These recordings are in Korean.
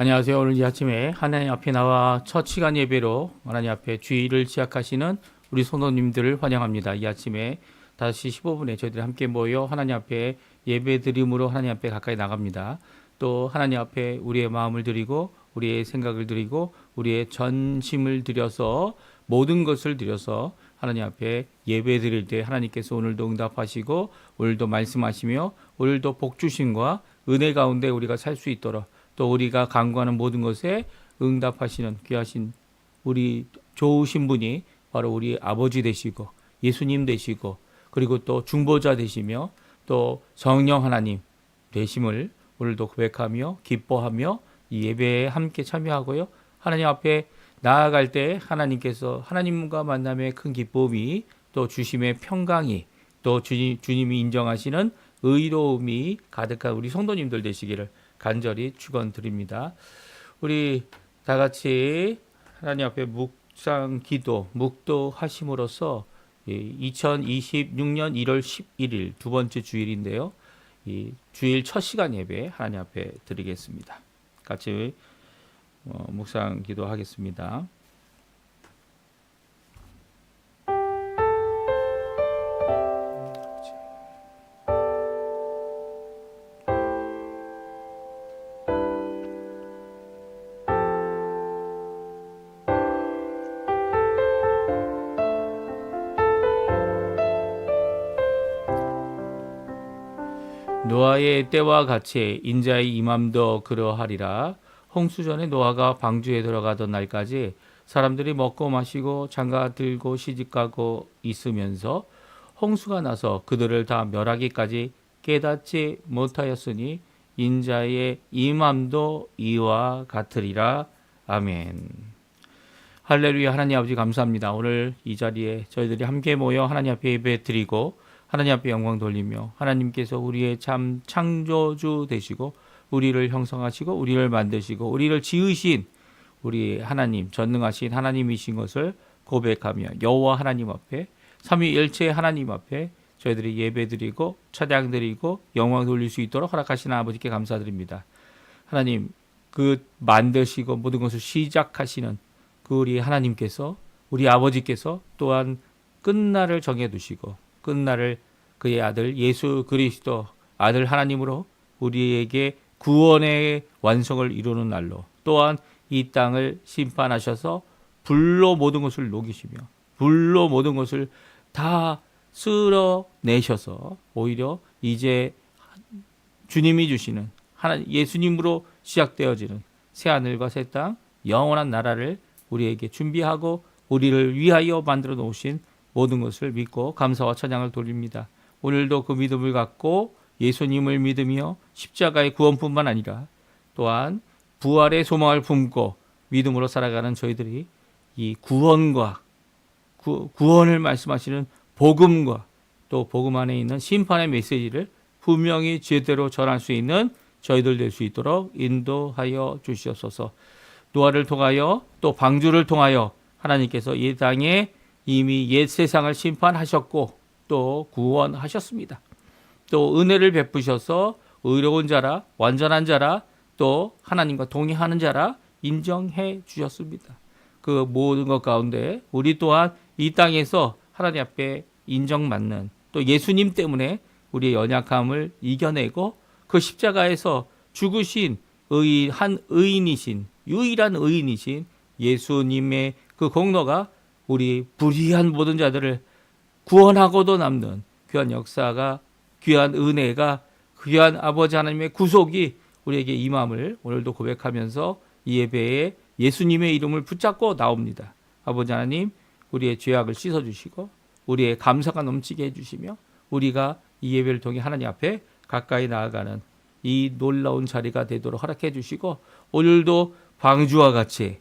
안녕하세요. 오늘 이 아침에 하나님 앞에 나와 첫 시간 예배로 하나님 앞에 주일을 시작하시는 우리 성도님들을 환영합니다. 이 아침에 5시 15분에 저희들이 함께 모여 하나님 앞에 예배 드림으로 하나님 앞에 가까이 나갑니다. 또 하나님 앞에 우리의 마음을 드리고 우리의 생각을 드리고 우리의 전심을 드려서 모든 것을 드려서 하나님 앞에 예배 드릴 때 하나님께서 오늘도 응답하시고 오늘도 말씀하시며 오늘도 복 주심과 은혜 가운데 우리가 살 수 있도록 또 우리가 간구하는 모든 것에 응답하시는 귀하신 우리 좋으신 분이 바로 우리 아버지 되시고 예수님 되시고 그리고 또 중보자 되시며 또 성령 하나님 되심을 오늘도 고백하며 기뻐하며 이 예배에 함께 참여하고요. 하나님 앞에 나아갈 때 하나님께서 하나님과 만남의 큰 기쁨이 또 주심의 평강이 또 주님이 인정하시는 의로움이 가득한 우리 성도님들 되시기를 간절히 축원드립니다. 우리 다 같이 하나님 앞에 묵상 기도 묵도하심으로써 2026년 1월 11일 두 번째 주일인데요. 이 주일 첫 시간 예배 하나님 앞에 드리겠습니다. 같이 묵상 기도하겠습니다. 노아의 때와 같이 인자의 임함도 그러하리라. 홍수전에 노아가 방주에 들어가던 날까지 사람들이 먹고 마시고 장가 들고 시집가고 있으면서 홍수가 나서 그들을 다 멸하기까지 깨닫지 못하였으니 인자의 임함도 이와 같으리라. 아멘. 할렐루야. 하나님 아버지 감사합니다. 오늘 이 자리에 저희들이 함께 모여 하나님 앞에 예배 드리고 하나님 앞에 영광 돌리며 하나님께서 우리의 참 창조주 되시고 우리를 형성하시고 우리를 만드시고 우리를 지으신 우리 하나님 전능하신 하나님이신 것을 고백하며 여호와 하나님 앞에 삼위일체 하나님 앞에 저희들이 예배드리고 찬양드리고 영광 돌릴 수 있도록 허락하시는 아버지께 감사드립니다. 하나님 그 만드시고 모든 것을 시작하시는 그 우리 하나님께서 우리 아버지께서 또한 끝날을 정해두시고 끝날을 그의 아들 예수 그리스도 아들 하나님으로 우리에게 구원의 완성을 이루는 날로 또한 이 땅을 심판하셔서 불로 모든 것을 녹이시며 불로 모든 것을 다 쓸어내셔서 오히려 이제 주님이 주시는 하나님 예수님으로 시작되어지는 새하늘과 새 땅 영원한 나라를 우리에게 준비하고 우리를 위하여 만들어 놓으신 모든 것을 믿고 감사와 찬양을 돌립니다. 오늘도 그 믿음을 갖고 예수님을 믿으며 십자가의 구원뿐만 아니라 또한 부활의 소망을 품고 믿음으로 살아가는 저희들이 이 구원과 구원을 말씀하시는 복음과 또 복음 안에 있는 심판의 메시지를 분명히 제대로 전할 수 있는 저희들 될 수 있도록 인도하여 주시옵소서. 노아를 통하여 또 방주를 통하여 하나님께서 이 땅에 이미 옛 세상을 심판하셨고 또 구원하셨습니다. 또 은혜를 베푸셔서 의로운 자라 완전한 자라 또 하나님과 동의하는 자라 인정해 주셨습니다. 그 모든 것 가운데 우리 또한 이 땅에서 하나님 앞에 인정받는 또 예수님 때문에 우리의 연약함을 이겨내고 그 십자가에서 죽으신 한 의인이신 유일한 의인이신 예수님의 그 공로가 우리 불의한 모든 자들을 구원하고도 남는 귀한 역사가 귀한 은혜가 귀한 아버지 하나님의 구속이 우리에게 임함을 오늘도 고백하면서 이 예배에 예수님의 이름을 붙잡고 나옵니다. 아버지 하나님 우리의 죄악을 씻어주시고 우리의 감사가 넘치게 해주시며 우리가 이 예배를 통해 하나님 앞에 가까이 나아가는 이 놀라운 자리가 되도록 허락해 주시고 오늘도 방주와 같이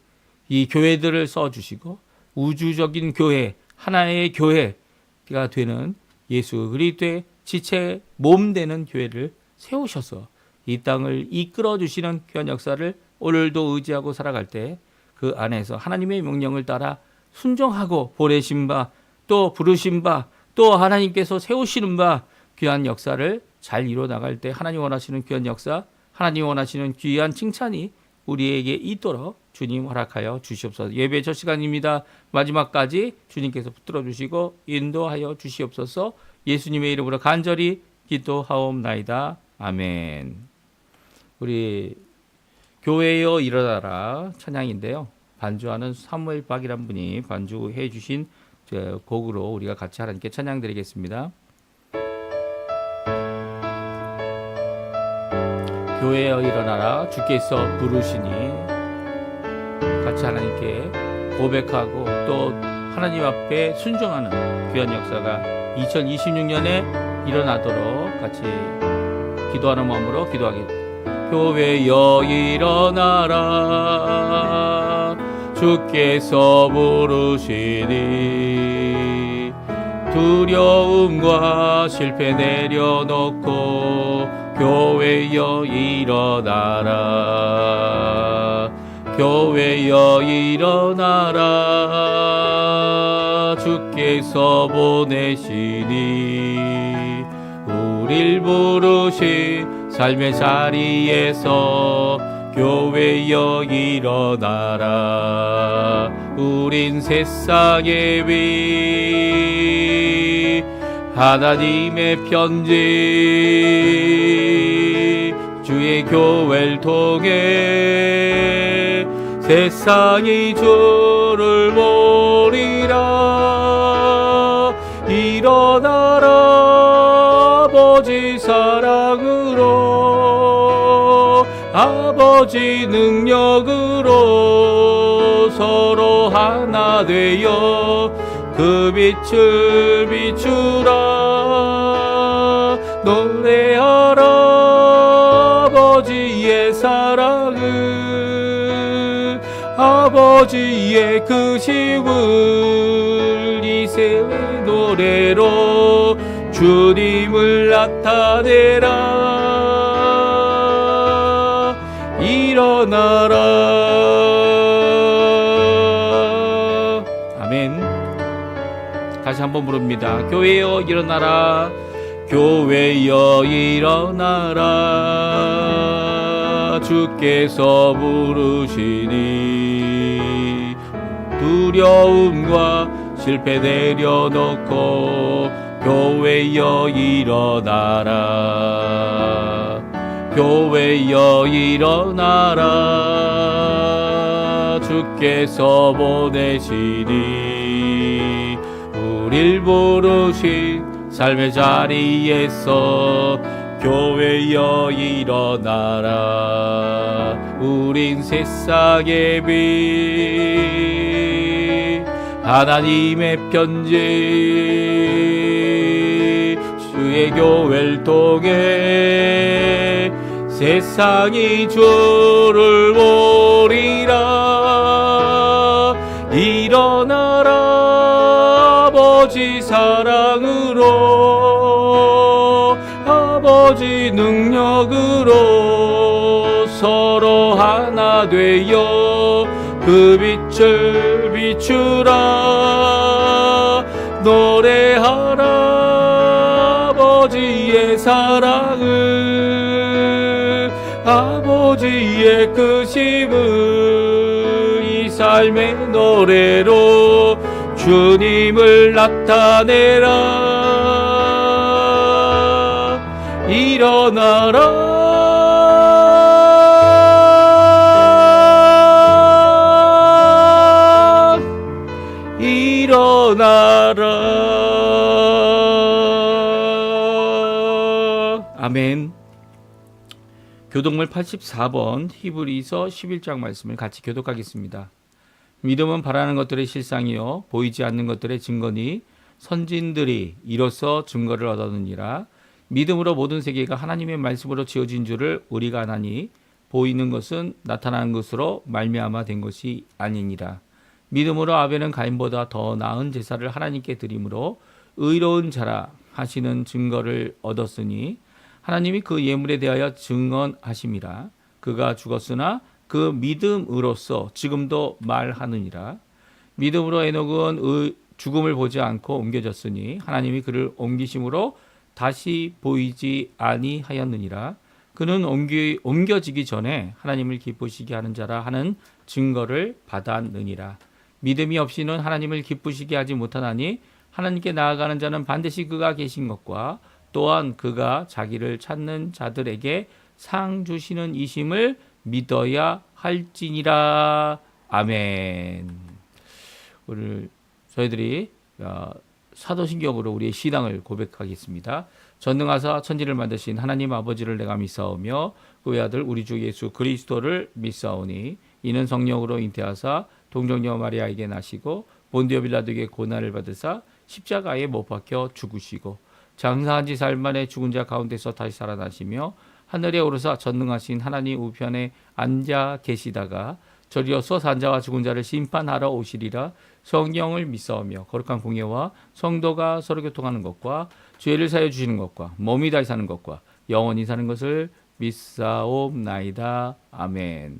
이 교회들을 써주시고 우주적인 교회 하나의 교회가 되는 예수 그리스도의 지체 몸 되는 교회를 세우셔서 이 땅을 이끌어 주시는 귀한 역사를 오늘도 의지하고 살아갈 때 그 안에서 하나님의 명령을 따라 순종하고 보내신 바 또 부르신 바 또 하나님께서 세우시는 바 귀한 역사를 잘 이루어 나갈 때 하나님 원하시는 귀한 역사 하나님 원하시는 귀한 칭찬이 우리에게 있도록 주님 허락하여 주시옵소서. 예배 첫 시간입니다. 마지막까지 주님께서 붙들어 주시고 인도하여 주시옵소서. 예수님의 이름으로 간절히 기도하옵나이다. 아멘. 우리 교회여 일어나라 찬양인데요. 반주하는 사무엘 박이란 분이 반주해 주신 곡으로 우리가 같이 하나님께 찬양 드리겠습니다. 교회여 일어나라 주께서 부르시니, 같이 하나님께 고백하고 또 하나님 앞에 순종하는 귀한 역사가 2026년에 일어나도록 같이 기도하는 마음으로 기도하겠습니다. 교회여 일어나라 주께서 부르시니, 두려움과 실패 내려놓고 교회여 일어나라. 교회여 일어나라 주께서 보내시니, 우릴 부르신 삶의 자리에서 교회여 일어나라. 우린 세상의 위 하나님의 편지, 주의 교회를 통해 세상이 주를 모리라. 일어나라 아버지 사랑으로, 아버지 능력으로 서로 하나 되어 그 빛을 비추라. 노래하라 아버지의 사랑을, 아버지의 크심을 이 세의 노래로 주님을 나타내라. 일어나라. 아멘. 다시 한번 부릅니다. 교회여 일어나라. 교회여 일어나라 주께서 부르시니, 두려움과 실패 내려놓고 교회여 일어나라. 교회여 일어나라 주께서 보내시니, 우릴 부르신 삶의 자리에서 교회여 일어나라. 우린 세상의 빛 하나님의 편지, 주의 교회를 통해 세상이 주를 모리라. 일어나라 아버지 사랑으로, 아버지 능력으로 서로 하나 되어 그 빛을 비추라. 노래하라 아버지의 사랑을, 아버지의 크심을 이 삶의 노래로 주님을 나타내라. 일어나라. 일어나라. 아멘. 교독물 84번 히브리서 11장 말씀을 같이 교독하겠습니다. 믿음은 바라는 것들의 실상이요 보이지 않는 것들의 증거니, 선진들이 이로써 증거를 얻었느니라. 믿음으로 모든 세계가 하나님의 말씀으로 지어진 줄을 우리가 아나니, 보이는 것은 나타나는 것으로 말미암아 된 것이 아니니라. 믿음으로 아벨은 가인보다 더 나은 제사를 하나님께 드림으로 의로운 자라 하시는 증거를 얻었으니, 하나님이 그 예물에 대하여 증언하심이라. 그가 죽었으나 그 믿음으로써 지금도 말하느니라. 믿음으로 에녹은 죽음을 보지 않고 옮겨졌으니, 하나님이 그를 옮기심으로 다시 보이지 아니하였느니라. 그는 옮겨지기 전에 하나님을 기쁘시게 하는 자라 하는 증거를 받았느니라. 믿음이 없이는 하나님을 기쁘시게 하지 못하나니 하나님께 나아가는 자는 반드시 그가 계신 것과 또한 그가 자기를 찾는 자들에게 상 주시는 이심을 믿어야 할지니라. 아멘. 오늘 저희들이 사도신경으로 우리의 신앙을 고백하겠습니다. 전능하사 천지를 만드신 하나님 아버지를 내가 믿사오며 그 외아들 우리 주 예수 그리스도를 믿사오니 이는 성령으로 잉태하사 동정녀 마리아에게 나시고 본디오 빌라도에게 고난을 받으사 십자가에 못 박혀 죽으시고 장사한 지 사흘 만에 죽은 자 가운데서 다시 살아나시며 하늘에 오르사 전능하신 하나님 우편에 앉아 계시다가 저리로서 산자와 죽은 자를 심판하러 오시리라. 성경을 믿사오며 거룩한 공예와 성도가 서로 교통하는 것과 죄를 사여 주시는 것과 몸이 다시 사는 것과 영원히 사는 것을 믿사옵나이다. 아멘.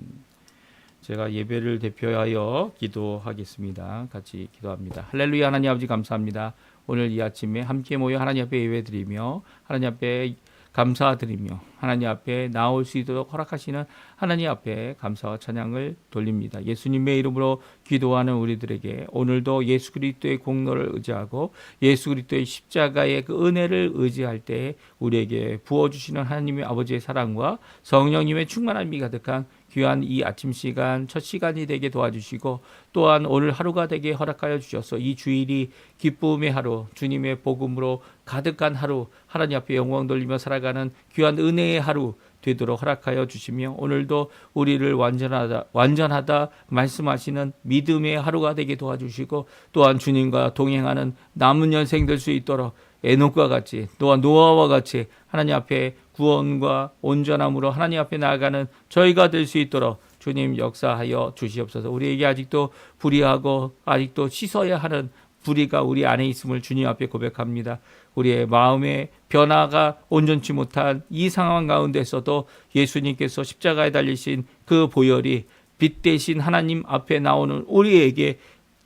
제가 예배를 대표하여 기도하겠습니다. 같이 기도합니다. 할렐루야. 하나님 아버지 감사합니다. 오늘 이 아침에 함께 모여 하나님 앞에 예배드리며 하나님 앞에 감사드리며 하나님 앞에 나올 수 있도록 허락하시는 하나님 앞에 감사와 찬양을 돌립니다. 예수님의 이름으로 기도하는 우리들에게 오늘도 예수 그리스도의 공로를 의지하고 예수 그리스도의 십자가의 그 은혜를 의지할 때 우리에게 부어주시는 하나님의 아버지의 사랑과 성령님의 충만함이 가득한 귀한 이 아침 시간 첫 시간이 되게 도와주시고 또한 오늘 하루가 되게 허락하여 주셔서 이 주일이 기쁨의 하루 주님의 복음으로 가득한 하루 하나님 앞에 영광 돌리며 살아가는 귀한 은혜의 하루 되도록 허락하여 주시며 오늘도 우리를 완전하다 말씀하시는 믿음의 하루가 되게 도와주시고 또한 주님과 동행하는 남은 연생 될 수 있도록 에녹과 같이 또한 노아와 같이 하나님 앞에 구원과 온전함으로 하나님 앞에 나아가는 저희가 될 수 있도록 주님 역사하여 주시옵소서. 우리에게 아직도 불의하고 아직도 씻어야 하는 불의가 우리 안에 있음을 주님 앞에 고백합니다. 우리의 마음의 변화가 온전치 못한 이 상황 가운데서도 예수님께서 십자가에 달리신 그 보혈이 빛 대신 하나님 앞에 나오는 우리에게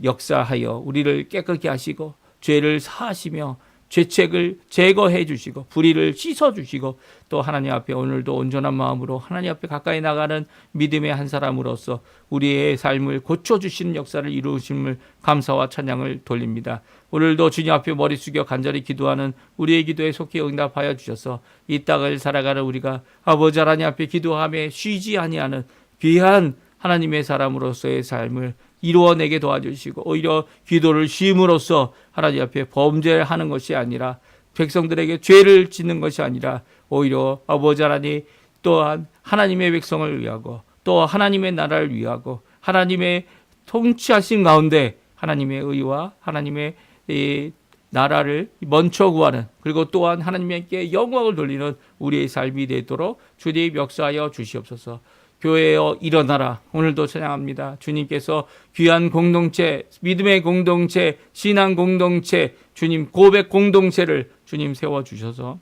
역사하여 우리를 깨끗게 하시고 죄를 사하시며 죄책을 제거해 주시고 불의를 씻어 주시고 또 하나님 앞에 오늘도 온전한 마음으로 하나님 앞에 가까이 나가는 믿음의 한 사람으로서 우리의 삶을 고쳐주시는 역사를 이루심을 감사와 찬양을 돌립니다. 오늘도 주님 앞에 머리 숙여 간절히 기도하는 우리의 기도에 속히 응답하여 주셔서 이 땅을 살아가는 우리가 아버지 하나님 앞에 기도하며 쉬지 아니하는 귀한 하나님의 사람으로서의 삶을 이루어내게 도와주시고 오히려 기도를 쉼으로써 하나님 앞에 범죄하는 것이 아니라 백성들에게 죄를 짓는 것이 아니라 오히려 아버지 하나님 또한 하나님의 백성을 위하고 또 하나님의 나라를 위하고 하나님의 통치하신 가운데 하나님의 의와 하나님의 나라를 먼저 구하는 그리고 또한 하나님께 영광을 돌리는 우리의 삶이 되도록 주님 역사하여 주시옵소서. 교회여 일어나라. 오늘도 찬양합니다. 주님께서 귀한 공동체, 믿음의 공동체, 신앙 공동체, 주님 고백 공동체를 주님 세워주셔서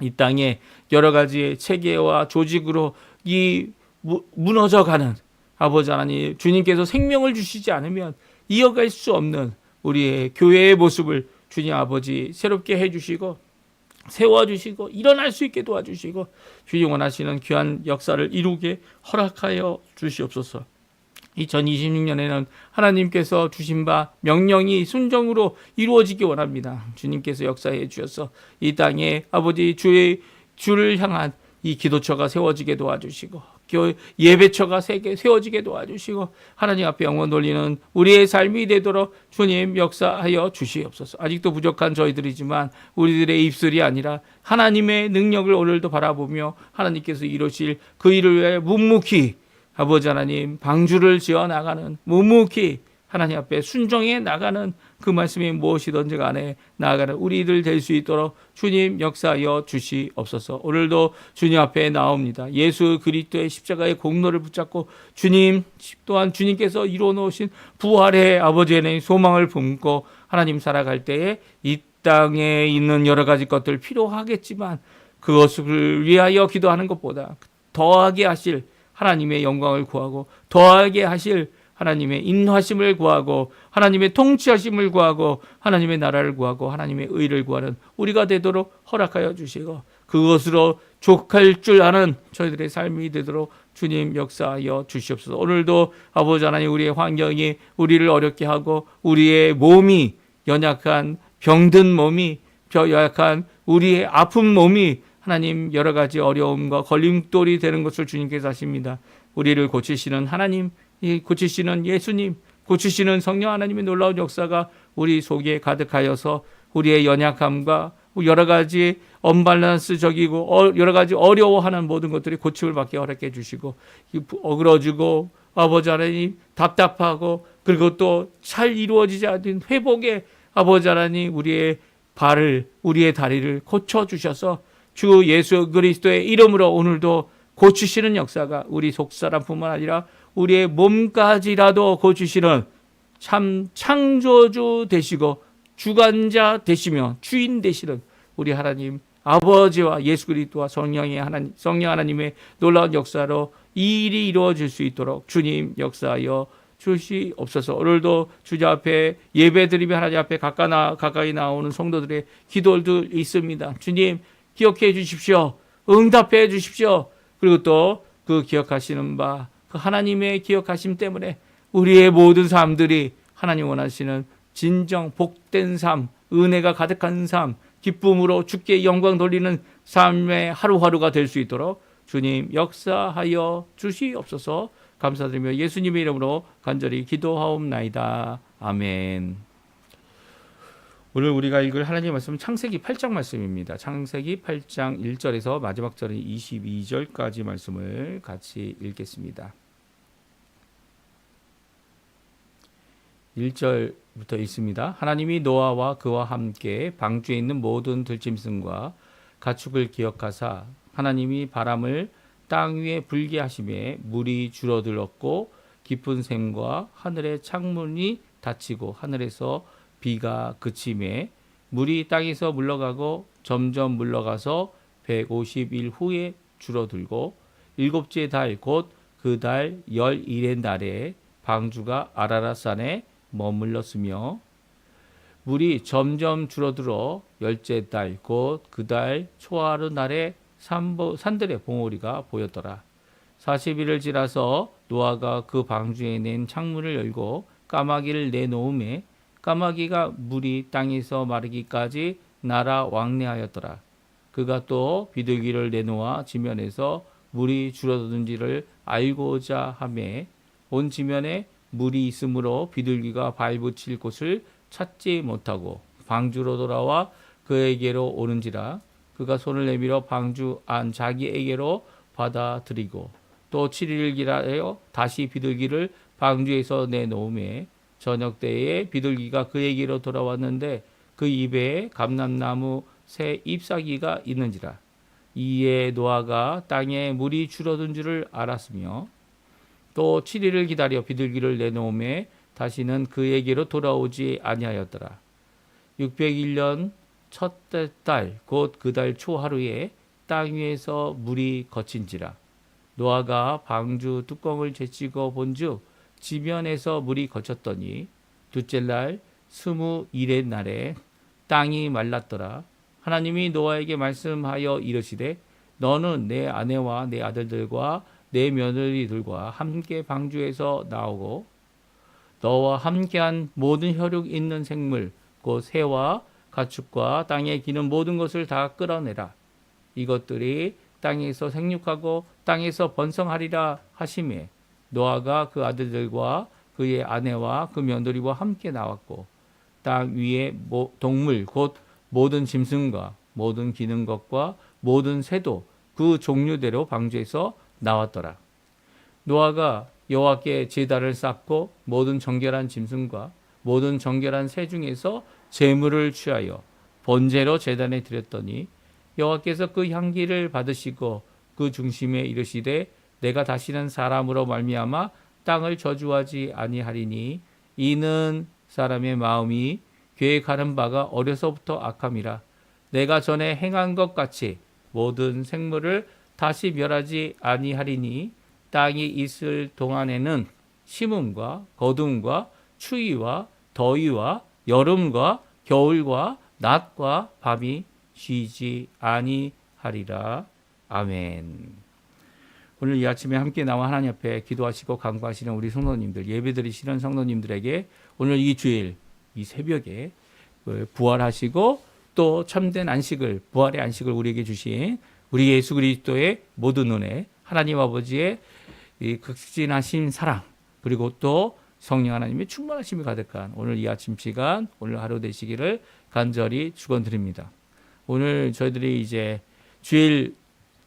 이 땅에 여러 가지의 체계와 조직으로 이 무너져가는 아버지 하나님 주님께서 생명을 주시지 않으면 이어갈 수 없는 우리의 교회의 모습을 주님 아버지 새롭게 해주시고 세워주시고 일어날 수 있게 도와주시고 주님 원하시는 귀한 역사를 이루게 허락하여 주시옵소서. 2026년에는 하나님께서 주신 바 명령이 순종으로 이루어지기 원합니다. 주님께서 역사해 주셔서 이 땅에 아버지 주를 향한 이 기도처가 세워지게 도와주시고 예배처가 세워지게 도와주시고 하나님 앞에 영원 돌리는 우리의 삶이 되도록 주님 역사하여 주시옵소서. 아직도 부족한 저희들이지만 우리들의 입술이 아니라 하나님의 능력을 오늘도 바라보며 하나님께서 이루실 그 일을 위해 묵묵히 아버지 하나님 방주를 지어 나가는 묵묵히 하나님 앞에 순종해 나가는 그 말씀이 무엇이든지 간에 나아가는 우리들 될 수 있도록 주님 역사하여 주시옵소서. 오늘도 주님 앞에 나옵니다. 예수 그리스도의 십자가의 공로를 붙잡고 주님 또한 주님께서 이루어 놓으신 부활의 아버지의 소망을 품고 하나님 살아갈 때에 이 땅에 있는 여러 가지 것들 필요하겠지만 그것을 위하여 기도하는 것보다 더하게 하실 하나님의 영광을 구하고 더하게 하실 하나님의 인하심을 구하고 하나님의 통치하심을 구하고 하나님의 나라를 구하고 하나님의 의를 구하는 우리가 되도록 허락하여 주시고 그것으로 족할 줄 아는 저희들의 삶이 되도록 주님 역사하여 주시옵소서. 오늘도 아버지 하나님, 우리의 환경이 우리를 어렵게 하고 우리의 몸이 연약한 병든 몸이 연약한 우리의 아픈 몸이 하나님 여러 가지 어려움과 걸림돌이 되는 것을 주님께서 아십니다. 우리를 고치시는 하나님, 고치시는 예수님, 고치시는 성령 하나님의 놀라운 역사가 우리 속에 가득하여서 우리의 연약함과 여러 가지 언밸런스적이고 여러 가지 어려워하는 모든 것들이 고침을 받게 허락해 주시고, 어그러지고 아버지 하나님 답답하고 그리고 또 잘 이루어지지 않은 회복의 아버지 하나님 우리의 우리의 다리를 고쳐 주셔서 주 예수 그리스도의 이름으로 오늘도 고치시는 역사가 우리 속사람뿐만 아니라 우리의 몸까지라도 고치시는 참 창조주 되시고 주관자 되시며 주인 되시는 우리 하나님 아버지와 예수 그리스도와 성령 하나님의 놀라운 역사로 이 일이 이루어질 수 있도록 주님 역사하여 주시옵소서. 오늘도 주님 앞에 예배드리며 하나님 앞에 가까이 나오는 성도들의 기도도 있습니다. 주님 기억해 주십시오. 응답해 주십시오. 그리고 또 그 기억하시는 바, 그 하나님의 기억하심 때문에 우리의 모든 삶들이 하나님 원하시는 진정 복된 삶, 은혜가 가득한 삶, 기쁨으로 주께 영광 돌리는 삶의 하루하루가 될 수 있도록 주님 역사하여 주시옵소서. 감사드리며 예수님의 이름으로 간절히 기도하옵나이다. 아멘. 오늘 우리가 읽을 하나님의 말씀은 창세기 8장 말씀입니다. 창세기 8장 1절에서 마지막 절인 22절까지 말씀을 같이 읽겠습니다. 1절부터 읽습니다. 하나님이 노아와 그와 함께 방주에 있는 모든 들짐승과 가축을 기억하사 하나님이 바람을 땅 위에 불게 하심에 물이 줄어들었고 깊은 샘과 하늘의 창문이 닫히고 하늘에서 비가 그침에 물이 땅에서 물러가고 점점 물러가서 150일 후에 줄어들고 일곱째 달 곧 그 달 11의 날에 방주가 아라랏산에 머물렀으며 물이 점점 줄어들어 열째 달 곧 그 달 초하루 날에 산들의 봉우리가 보였더라. 40일을 지나서 노아가 그 방주에 낸 창문을 열고 까마귀를 내놓음에 까마귀가 물이 땅에서 마르기까지 날아 왕래하였더라. 그가 또 비둘기를 내놓아 지면에서 물이 줄어든지를 알고자 하매 온 지면에 물이 있으므로 비둘기가 발붙일 곳을 찾지 못하고 방주로 돌아와 그에게로 오는지라. 그가 손을 내밀어 방주 안 자기에게로 받아들이고 또 7일을 기다려 다시 비둘기를 방주에서 내놓음에 저녁 때에 비둘기가 그에게로 돌아왔는데 그 입에 감람나무 새 잎사귀가 있는지라. 이에 노아가 땅에 물이 줄어든 줄을 알았으며 또 7일을 기다려 비둘기를 내놓음에 다시는 그에게로 돌아오지 아니하였더라. 601년 첫째 달 곧 그 달 초하루에 땅 위에서 물이 거친지라. 노아가 방주 뚜껑을 제치고 본즉 지면에서 물이 거쳤더니 둘째 날 21의 날에 땅이 말랐더라. 하나님이 노아에게 말씀하여 이르시되 너는 내 아내와 내 아들들과 내 며느리들과 함께 방주에서 나오고 너와 함께한 모든 혈육 있는 생물 곧 새와 가축과 땅에 기는 모든 것을 다 끌어내라. 이것들이 땅에서 생육하고 땅에서 번성하리라 하시매 노아가 그 아들들과 그의 아내와 그 며느리와 함께 나왔고 땅 위에 동물 곧 모든 짐승과 모든 기는 것과 모든 새도 그 종류대로 방주에서 나왔더라. 노아가 여호와께 제단을 쌓고 모든 정결한 짐승과 모든 정결한 새 중에서 제물을 취하여 번제로 제단에 드렸더니 여호와께서 그 향기를 받으시고 그 중심에 이르시되 내가 다시는 사람으로 말미암아 땅을 저주하지 아니하리니 이는 사람의 마음이 계획하는 바가 어려서부터 악함이라. 내가 전에 행한 것 같이 모든 생물을 다시 멸하지 아니하리니 땅이 있을 동안에는 심음과 거둠과 추위와 더위와 여름과 겨울과 낮과 밤이 쉬지 하리라. 아멘. 오늘 이 아침에 함께 나와 하나님 앞에 기도하시고 간구하시는 우리 성도님들, 예배드리시는 성도님들에게 오늘 이 주일, 이 새벽에 부활하시고 또 참된 안식을, 부활의 안식을 우리에게 주신 우리 예수 그리스도의 모든 은혜, 하나님 아버지의 이 극진하신 사랑, 그리고 또 성령 하나님의 충만하심이 가득한 오늘 이 아침 시간, 오늘 하루 되시기를 간절히 축원드립니다. 오늘 저희들이 이제 주일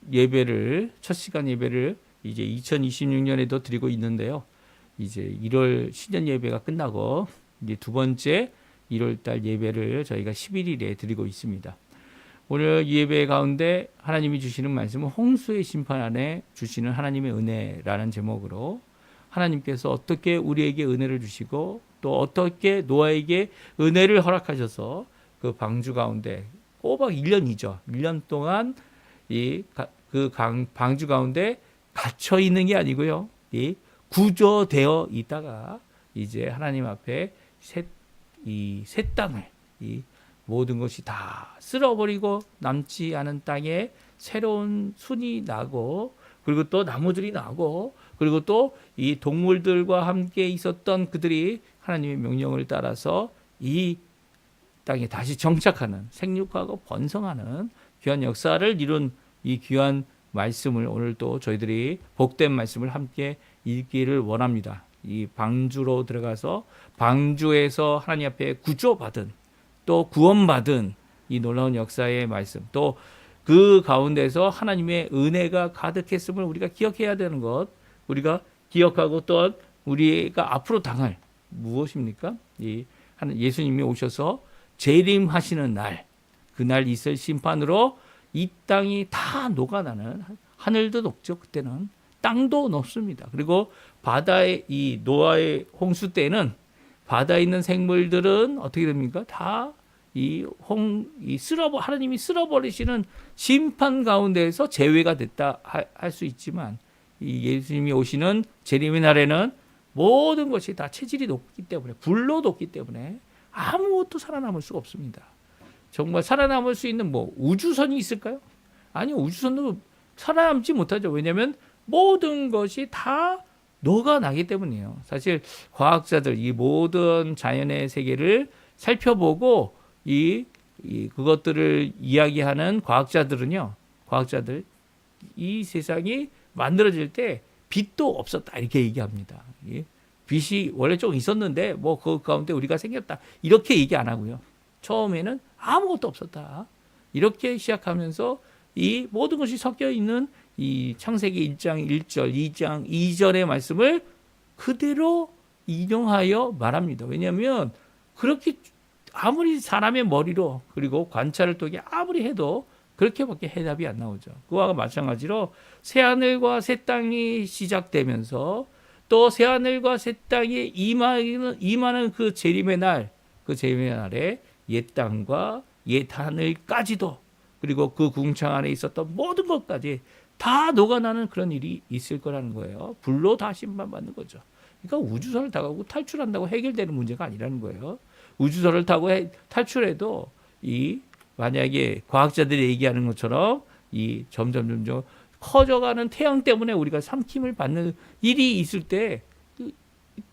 예배를, 첫 시간 예배를 이제 2026년에도 드리고 있는데요. 이제 1월 신년 예배가 끝나고 이제 두 번째 1월 달 예배를 저희가 11일에 드리고 있습니다. 오늘 이 예배 가운데 하나님이 주시는 말씀은 홍수의 심판 안에 주시는 하나님의 은혜라는 제목으로 하나님께서 어떻게 우리에게 은혜를 주시고 또 어떻게 노아에게 은혜를 허락하셔서 그 방주 가운데 꼬박 1년이죠. 1년 동안 그 방주 가운데 갇혀 있는 게 아니고요. 구조되어 있다가 이제 하나님 앞에 새 땅을 모든 것이 다 쓸어버리고 남지 않은 땅에 새로운 순이 나고 그리고 또 나무들이 나고 그리고 또 이 동물들과 함께 있었던 그들이 하나님의 명령을 따라서 이 땅에 다시 정착하는 생육하고 번성하는 귀한 역사를 이룬 이 귀한 말씀을 오늘 또 저희들이 복된 말씀을 함께 읽기를 원합니다. 이 방주로 들어가서 방주에서 하나님 앞에 구조받은 또 구원받은 이 놀라운 역사의 말씀, 또 그 가운데서 하나님의 은혜가 가득했음을 우리가 기억해야 되는 것, 우리가 기억하고 또 우리가 앞으로 당할 무엇입니까? 예수님이 오셔서 재림하시는 날, 그날 있을 심판으로 이 땅이 다 녹아나는, 하늘도 녹죠. 그때는 땅도 녹습니다. 그리고 바다의 이 노아의 홍수 때는 바다에 있는 생물들은 어떻게 됩니까? 다 하나님이 쓸어버리시는 심판 가운데에서 제외가 됐다 할 수 있지만 이 예수님이 오시는 재림의 날에는 모든 것이 다 체질이 높기 때문에, 불로 높기 때문에 아무것도 살아남을 수가 없습니다. 정말 살아남을 수 있는 우주선이 있을까요? 아니요, 우주선도 살아남지 못하죠. 왜냐하면 모든 것이 다 녹아나기 때문이에요. 사실 과학자들, 이 모든 자연의 세계를 살펴보고 그것들을 이야기하는 과학자들 이 세상이 만들어질 때 빛도 없었다 이렇게 얘기합니다. 빛이 원래 좀 있었는데 그 가운데 우리가 생겼다 이렇게 얘기 안 하고요. 처음에는 아무것도 없었다 이렇게 시작하면서 이 모든 것이 섞여 있는 이 창세기 1장 1절, 2장 2절의 말씀을 그대로 인용하여 말합니다. 왜냐하면 그렇게 아무리 사람의 머리로 그리고 관찰을 통해 아무리 해도 그렇게밖에 해답이 안 나오죠. 그와 마찬가지로 새하늘과 새 땅이 시작되면서 또 새하늘과 새 땅이 임하는 그 재림의 날에 옛 땅과 옛 하늘까지도 그리고 그 궁창 안에 있었던 모든 것까지 다 녹아나는 그런 일이 있을 거라는 거예요. 불로 다 심판받는 거죠. 그러니까 우주선을 타고 탈출한다고 해결되는 문제가 아니라는 거예요. 우주선을 타고 탈출해도 만약에 과학자들이 얘기하는 것처럼 점점 커져가는 태양 때문에 우리가 삼킴을 받는 일이 있을 때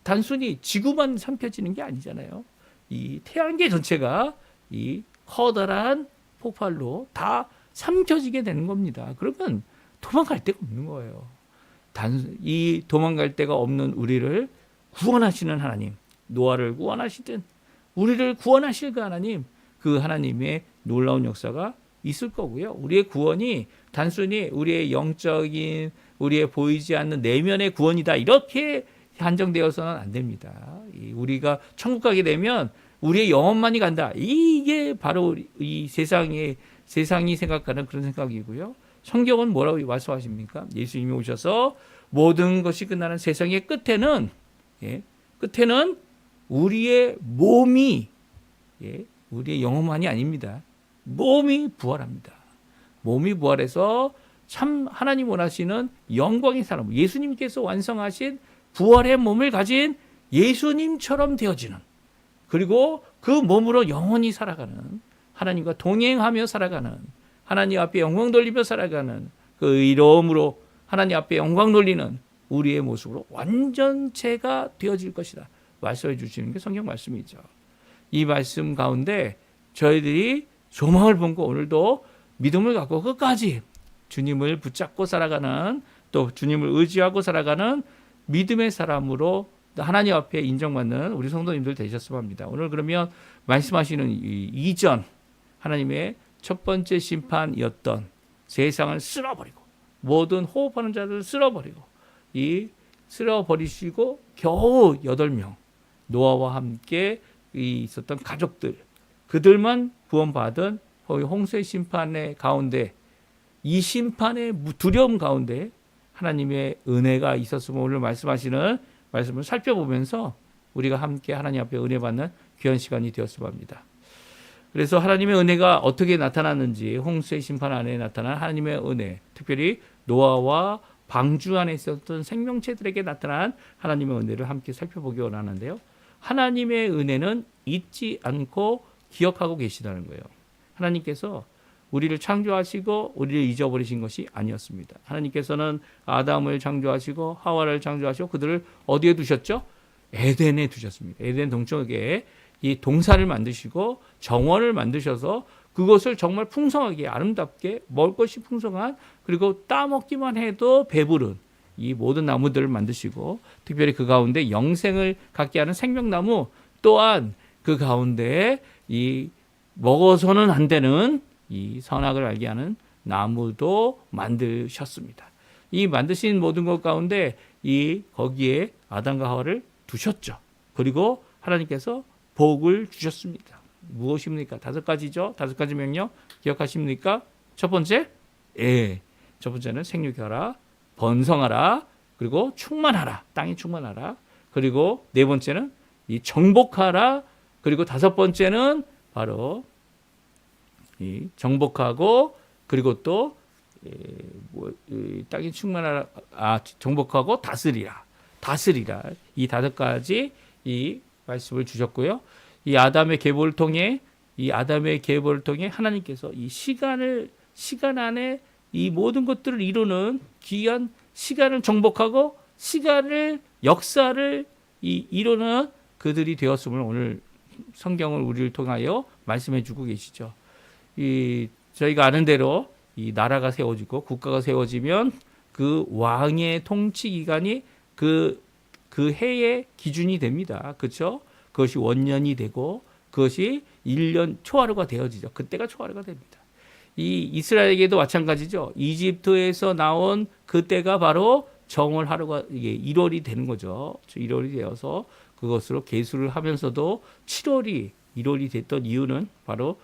단순히 지구만 삼켜지는 게 아니잖아요. 이 태양계 전체가 이 커다란 폭발로 다 삼켜지게 되는 겁니다. 그러면 도망갈 데가 없는 거예요. 이 도망갈 데가 없는 우리를 구원하시는 하나님, 노아를 구원하시든 우리를 구원하실 그 하나님, 그 하나님의 놀라운 역사가 있을 거고요. 우리의 구원이 단순히 우리의 영적인, 우리의 보이지 않는 내면의 구원이다 이렇게 한정되어서는 안 됩니다. 우리가 천국 가게 되면 우리의 영혼만이 간다. 이게 바로 이 세상이 생각하는 그런 생각이고요. 성경은 뭐라고 말씀하십니까? 예수님이 오셔서 모든 것이 끝나는 세상의 끝에는 우리의 몸이 우리의 영혼만이 아닙니다. 몸이 부활합니다. 몸이 부활해서 참 하나님 원하시는 영광의 사람, 예수님께서 완성하신 부활의 몸을 가진 예수님처럼 되어지는, 그리고 그 몸으로 영원히 살아가는, 하나님과 동행하며 살아가는 하나님 앞에 영광 돌리며 살아가는 그 의로움으로 하나님 앞에 영광 돌리는 우리의 모습으로 완전체가 되어질 것이다. 말씀해 주시는 게 성경 말씀이죠. 이 말씀 가운데 저희들이 소망을 본고 오늘도 믿음을 갖고 끝까지 주님을 붙잡고 살아가는, 또 주님을 의지하고 살아가는 믿음의 사람으로 하나님 앞에 인정받는 우리 성도님들 되셨으면 합니다. 오늘 그러면 말씀하시는 이 이전 하나님의 첫 번째 심판이었던 세상을 쓸어버리고 모든 호흡하는 자들을 쓸어버리고 이 쓸어버리시고 겨우 8명 노아와 함께 있었던 가족들, 그들만 구원받은 홍수의 심판의 가운데, 이 심판의 두려움 가운데 하나님의 은혜가 있었으면 오늘 말씀하시는 말씀을 살펴보면서 우리가 함께 하나님 앞에 은혜 받는 귀한 시간이 되었으면 합니다. 그래서 하나님의 은혜가 어떻게 나타났는지, 홍수의 심판 안에 나타난 하나님의 은혜, 특별히 노아와 방주 안에 있었던 생명체들에게 나타난 하나님의 은혜를 함께 살펴보기 원하는데요. 하나님의 은혜는 잊지 않고 기억하고 계시다는 거예요. 하나님께서 우리를 창조하시고 우리를 잊어버리신 것이 아니었습니다. 하나님께서는 아담을 창조하시고 하와를 창조하시고 그들을 어디에 두셨죠? 에덴에 두셨습니다. 에덴 동쪽에 이 동산을 만드시고 정원을 만드셔서 그것을 정말 풍성하게 아름답게 먹을 것이 풍성한, 그리고 따먹기만 해도 배부른 이 모든 나무들을 만드시고, 특별히 그 가운데 영생을 갖게 하는 생명나무, 또한 그 가운데 이 먹어서는 안 되는 이 선악을 알게 하는 나무도 만드셨습니다. 이 만드신 모든 것 가운데 이 거기에 아담과 하와를 두셨죠. 그리고 하나님께서 복을 주셨습니다. 무엇입니까? 5가지죠. 5가지 명령 기억하십니까? 첫 번째, 첫 번째는 생육하라, 번성하라, 그리고 충만하라, 땅이 충만하라. 그리고 네 번째는 이 정복하라. 그리고 5번째는 바로 이 정복하고, 그리고 또 땅이 충만하라, 정복하고 다스리라. 이 5가지 이 말씀을 주셨고요. 이 아담의 계보를 통해 하나님께서 이 시간 안에 이 모든 것들을 이루는 귀한 시간을 정복하고 역사를 이루는 그들이 되었음을 오늘 성경을 우리를 통하여 말씀해 주고 계시죠. 저희가 아는 대로 이 나라가 세워지고 국가가 세워지면 그 왕의 통치 기간이 그 해의 기준이 됩니다. 그렇죠? 그것이 원년이 되고 그것이 1년 초하루가 되어지죠. 그때가 초하루가 됩니다. 이 이스라엘에게도 마찬가지죠. 이집트에서 나온 그때가 바로 정월 하루가 이게 1월이 되는 거죠. 1월이 되어서 그것으로 계수를 하면서도 1월이 됐던 이유는 바로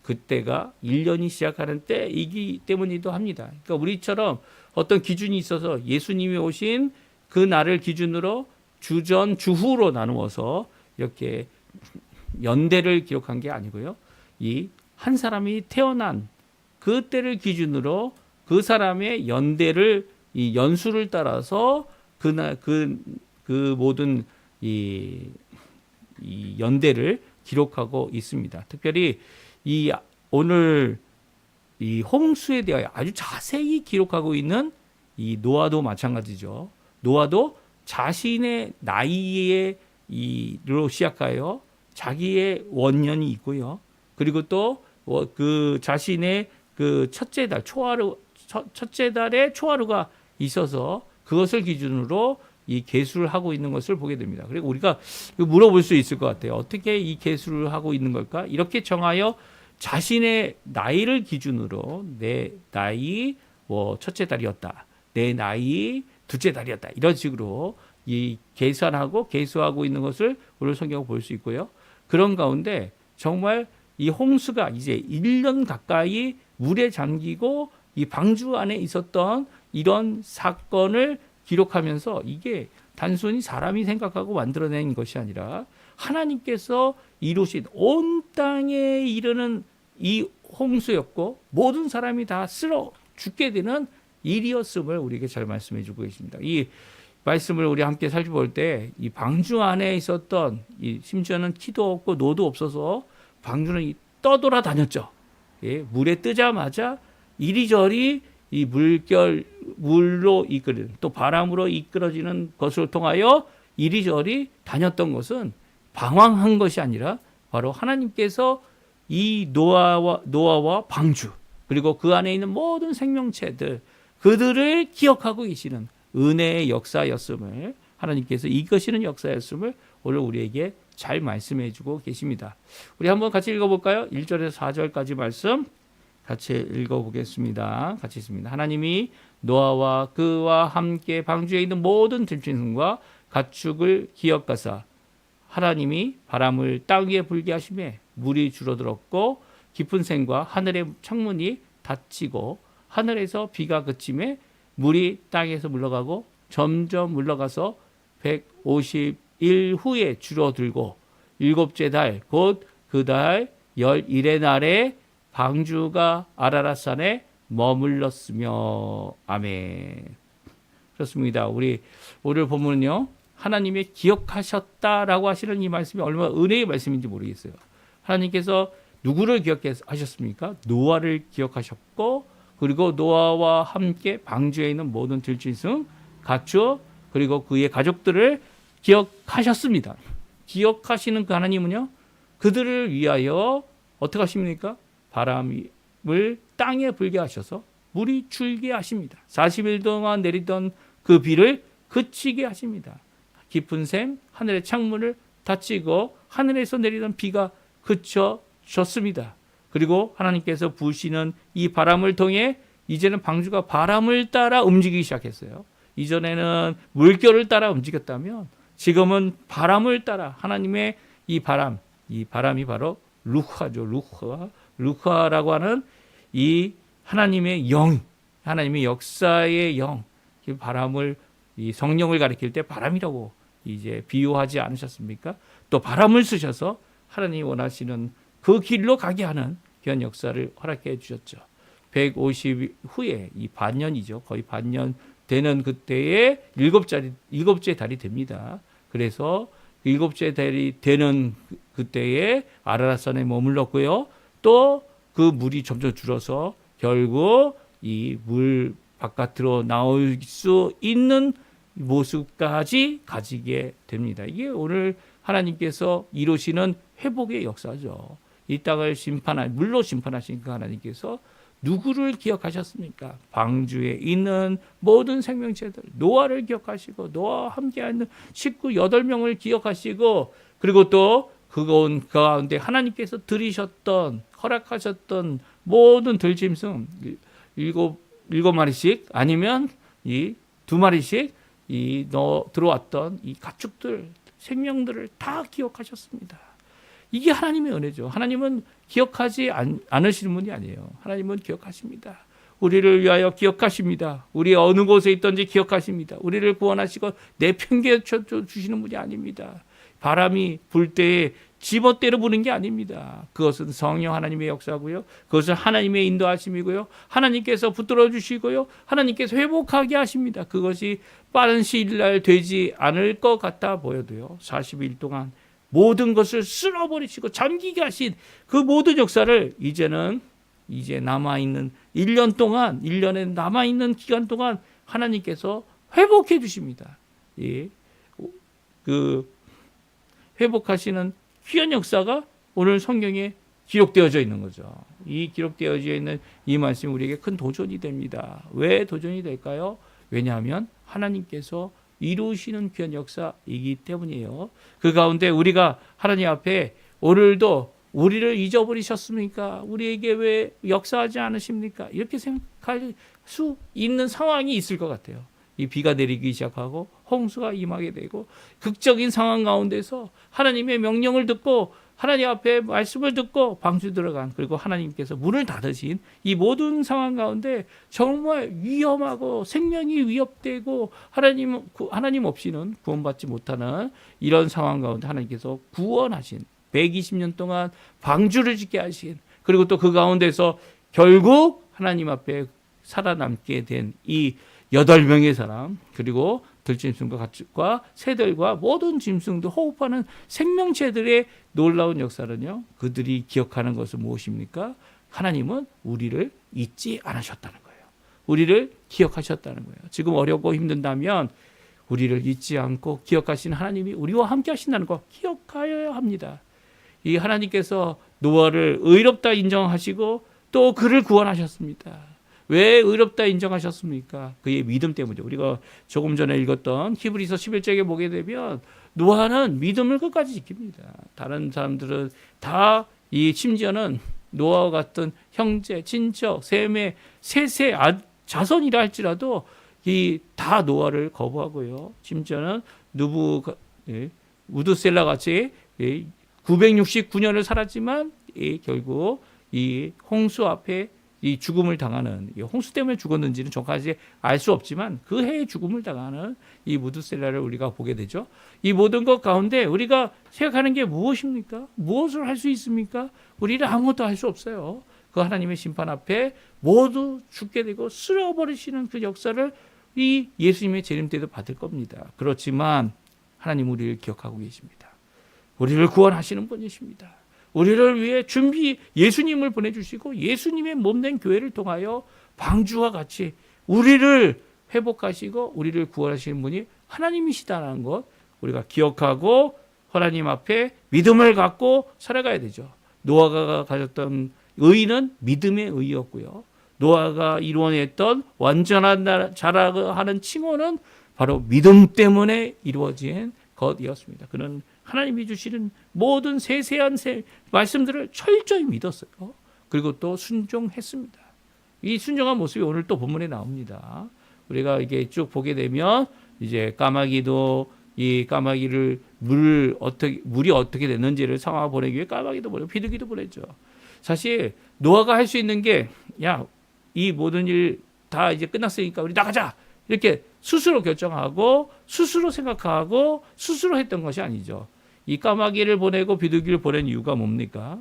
그때가 1년이 시작하는 때이기 때문이기도 합니다. 그러니까 우리처럼 어떤 기준이 있어서 예수님이 오신 그 날을 기준으로 주전 주후로 나누어서 이렇게 연대를 기록한 게 아니고요. 이 한 사람이 태어난 그 때를 기준으로 그 사람의 연대를 이 연수를 따라서 그 모든 이 연대를 기록하고 있습니다. 특별히 오늘 이 홍수에 대하여 아주 자세히 기록하고 있는 이 노아도 마찬가지죠. 노아도 자신의 나이로 시작하여 자기의 원년이 있고요. 그리고 또 그 자신의 그 첫째 달에 초하루가 있어서 그것을 기준으로 이 계수를 하고 있는 것을 보게 됩니다. 그리고 우리가 물어볼 수 있을 것 같아요. 어떻게 이 계수를 하고 있는 걸까? 이렇게 정하여 자신의 나이를 기준으로 내 나이 첫째 달이었다, 내 나이 둘째 달이었다, 이런 식으로 이 계수하고 있는 것을 오늘 성경을 볼 수 있고요. 그런 가운데 정말 이 홍수가 이제 1년 가까이 물에 잠기고 이 방주 안에 있었던 이런 사건을 기록하면서 이게 단순히 사람이 생각하고 만들어낸 것이 아니라 하나님께서 이루신 온 땅에 이르는 이 홍수였고 모든 사람이 다 쓸어 죽게 되는 일이었음을 우리에게 잘 말씀해 주고 계십니다. 이 말씀을 우리 함께 살펴볼 때 이 방주 안에 있었던 심지어는 키도 없고 노도 없어서 방주는 떠돌아다녔죠. 예, 물에 뜨자마자 이리저리 이 물로 이끌어지는 또 바람으로 이끌어지는 것을 통하여 이리저리 다녔던 것은 방황한 것이 아니라 바로 하나님께서 이 노아와 방주 그리고 그 안에 있는 모든 생명체들 그들을 기억하고 계시는 은혜의 역사였음을 하나님께서 이끄시는 역사였음을 오늘 우리에게 잘 말씀해 주고 계십니다. 우리 한번 같이 읽어볼까요? 1절에서 4절까지 말씀 같이 읽어보겠습니다. 같이 있습니다. 하나님이 노아와 그와 함께 방주에 있는 모든 들짐승과 가축을 기억하사 하나님이 바람을 땅 위에 불게 하시매 물이 줄어들었고 깊은 샘과 하늘의 창문이 닫히고 하늘에서 비가 그치매 물이 땅에서 물러가고 점점 물러가서 150일 후에 줄어들고 일곱째 달 곧 그 달 11의 날에 방주가 아라랏산에 머물렀으며 아멘. 그렇습니다. 우리 오늘 보면요 하나님의 기억하셨다라고 하시는 이 말씀이 얼마나 은혜의 말씀인지 모르겠어요. 하나님께서 누구를 기억하셨습니까? 노아를 기억하셨고 그리고 노아와 함께 방주에 있는 모든 들짐승, 가축 그리고 그의 가족들을 기억하셨습니다. 기억하시는 그 하나님은요 그들을 위하여 어떻게 하십니까? 바람을 땅에 불게 하셔서 물이 줄게 하십니다. 40일 동안 내리던 그 비를 그치게 하십니다. 깊은 샘, 하늘의 창문을 닫히고 하늘에서 내리던 비가 그쳐졌습니다. 그리고 하나님께서 부으시는 이 바람을 통해 이제는 방주가 바람을 따라 움직이기 시작했어요. 이전에는 물결을 따라 움직였다면 지금은 바람을 따라 하나님의 이 바람이 바로 루하죠. 루하라고 하는 이 하나님의 영, 하나님의 역사의 영, 이 바람을 이 성령을 가리킬 때 바람이라고 이제 비유하지 않으셨습니까? 또 바람을 쓰셔서 하나님이 원하시는 그 길로 가게 하는 그런 역사를 허락해 주셨죠. 150 후에 이 반년이죠. 거의 반년 되는 그때에 일곱째 달이 됩니다. 그래서 일곱째 달이 되는 그때에 아라랏산에 머물렀고요. 또 그 물이 점점 줄어서 결국 이 물 바깥으로 나올 수 있는 모습까지 가지게 됩니다. 이게 오늘 하나님께서 이루시는 회복의 역사죠. 이 땅을 물로 심판하신 그 하나님께서 누구를 기억하셨습니까? 방주에 있는 모든 생명체들, 노아를 기억하시고 노아와 함께하는 식구 8명을 기억하시고 그리고 또 그 가운데 하나님께서 들이셨던 허락하셨던 모든 들짐승 7마리씩 아니면 이 2마리씩 들어왔던 이 가축들 생명들을 다 기억하셨습니다. 이게 하나님의 은혜죠. 하나님은 기억하지 않으시는 분이 아니에요. 하나님은 기억하십니다. 우리를 위하여 기억하십니다. 우리 어느 곳에 있든지 기억하십니다. 우리를 구원하시고 내팽개쳐 주시는 분이 아닙니다. 바람이 불 때에 지멋대로 부는 게 아닙니다. 그것은 성령 하나님의 역사고요. 그것은 하나님의 인도하심이고요. 하나님께서 붙들어 주시고요. 하나님께서 회복하게 하십니다. 그것이 빠른 시일날 되지 않을 것 같아 보여도요. 40일 동안 모든 것을 쓸어버리시고 잠기게 하신 그 모든 역사를 이제 남아있는 1년 동안 1년에 남아있는 기간 동안 하나님께서 회복해 주십니다. 예. 그 회복하시는 귀한 역사가 오늘 성경에 기록되어져 있는 거죠. 이 기록되어져 있는 이 말씀이 우리에게 큰 도전이 됩니다. 왜 도전이 될까요? 왜냐하면 하나님께서 이루시는 귀한 역사이기 때문이에요. 그 가운데 우리가 하나님 앞에 오늘도 우리를 잊어버리셨습니까? 우리에게 왜 역사하지 않으십니까? 이렇게 생각할 수 있는 상황이 있을 것 같아요. 이 비가 내리기 시작하고 홍수가 임하게 되고 극적인 상황 가운데서 하나님의 명령을 듣고 하나님 앞에 말씀을 듣고 방주 들어간 그리고 하나님께서 문을 닫으신 이 모든 상황 가운데 정말 위험하고 생명이 위협되고 하나님 없이는 구원받지 못하는 이런 상황 가운데 하나님께서 구원하신 120년 동안 방주를 짓게 하신 그리고 또 그 가운데서 결국 하나님 앞에 살아남게 된 이 8명의 사람 그리고 들짐승과 가축과 새들과 모든 짐승도 호흡하는 생명체들의 놀라운 역사는요. 그들이 기억하는 것은 무엇입니까? 하나님은 우리를 잊지 않으셨다는 거예요. 우리를 기억하셨다는 거예요. 지금 어렵고 힘든다면 우리를 잊지 않고 기억하시는 하나님이 우리와 함께 하신다는 거 기억하여야 합니다. 이 하나님께서 노아를 의롭다 인정하시고 또 그를 구원하셨습니다. 왜 의롭다 인정하셨습니까? 그의 믿음 때문이죠. 우리가 조금 전에 읽었던 히브리서 11장에 보게 되면 노아는 믿음을 끝까지 지킵니다. 다른 사람들은 다 이 심지어는 노아와 같은 형제, 친척, 세매, 세세 자손이라 할지라도 이 다 노아를 거부하고요. 심지어는 우드셀라 같이 969년을 살았지만 결국 이 홍수 앞에 이 죽음을 당하는, 홍수 때문에 죽었는지는 정확하게 알 수 없지만 그 해에 죽음을 당하는 이 무드셀라를 우리가 보게 되죠. 이 모든 것 가운데 우리가 생각하는 게 무엇입니까? 무엇을 할 수 있습니까? 우리는 아무것도 할 수 없어요. 그 하나님의 심판 앞에 모두 죽게 되고 쓸어버리시는 그 역사를 이 예수님의 재림 때도 받을 겁니다. 그렇지만 하나님 우리를 기억하고 계십니다. 우리를 구원하시는 분이십니다. 우리를 위해 예수님을 보내주시고 예수님의 몸된 교회를 통하여 방주와 같이 우리를 회복하시고 우리를 구원하시는 분이 하나님이시다는 것 우리가 기억하고 하나님 앞에 믿음을 갖고 살아가야 되죠. 노아가 가졌던 의는 믿음의 의였고요. 노아가 이루어냈던 완전한 자라고 하는 칭호는 바로 믿음 때문에 이루어진 것이었습니다. 그는 하나님이 주시는 모든 세세한 말씀들을 철저히 믿었어요. 그리고 또 순종했습니다. 이 순종한 모습이 오늘 또 본문에 나옵니다. 우리가 이게 쭉 보게 되면 이제 까마귀도 이 까마귀를 물이 어떻게 됐는지를 상황 보내기 위해 까마귀도 보내고 비둘기도 보냈죠. 사실 노아가 할 수 있는 게 이 모든 일 다 이제 끝났으니까 우리 나가자 이렇게 스스로 결정하고 스스로 생각하고 스스로 했던 것이 아니죠. 이 까마귀를 보내고 비둘기를 보낸 이유가 뭡니까?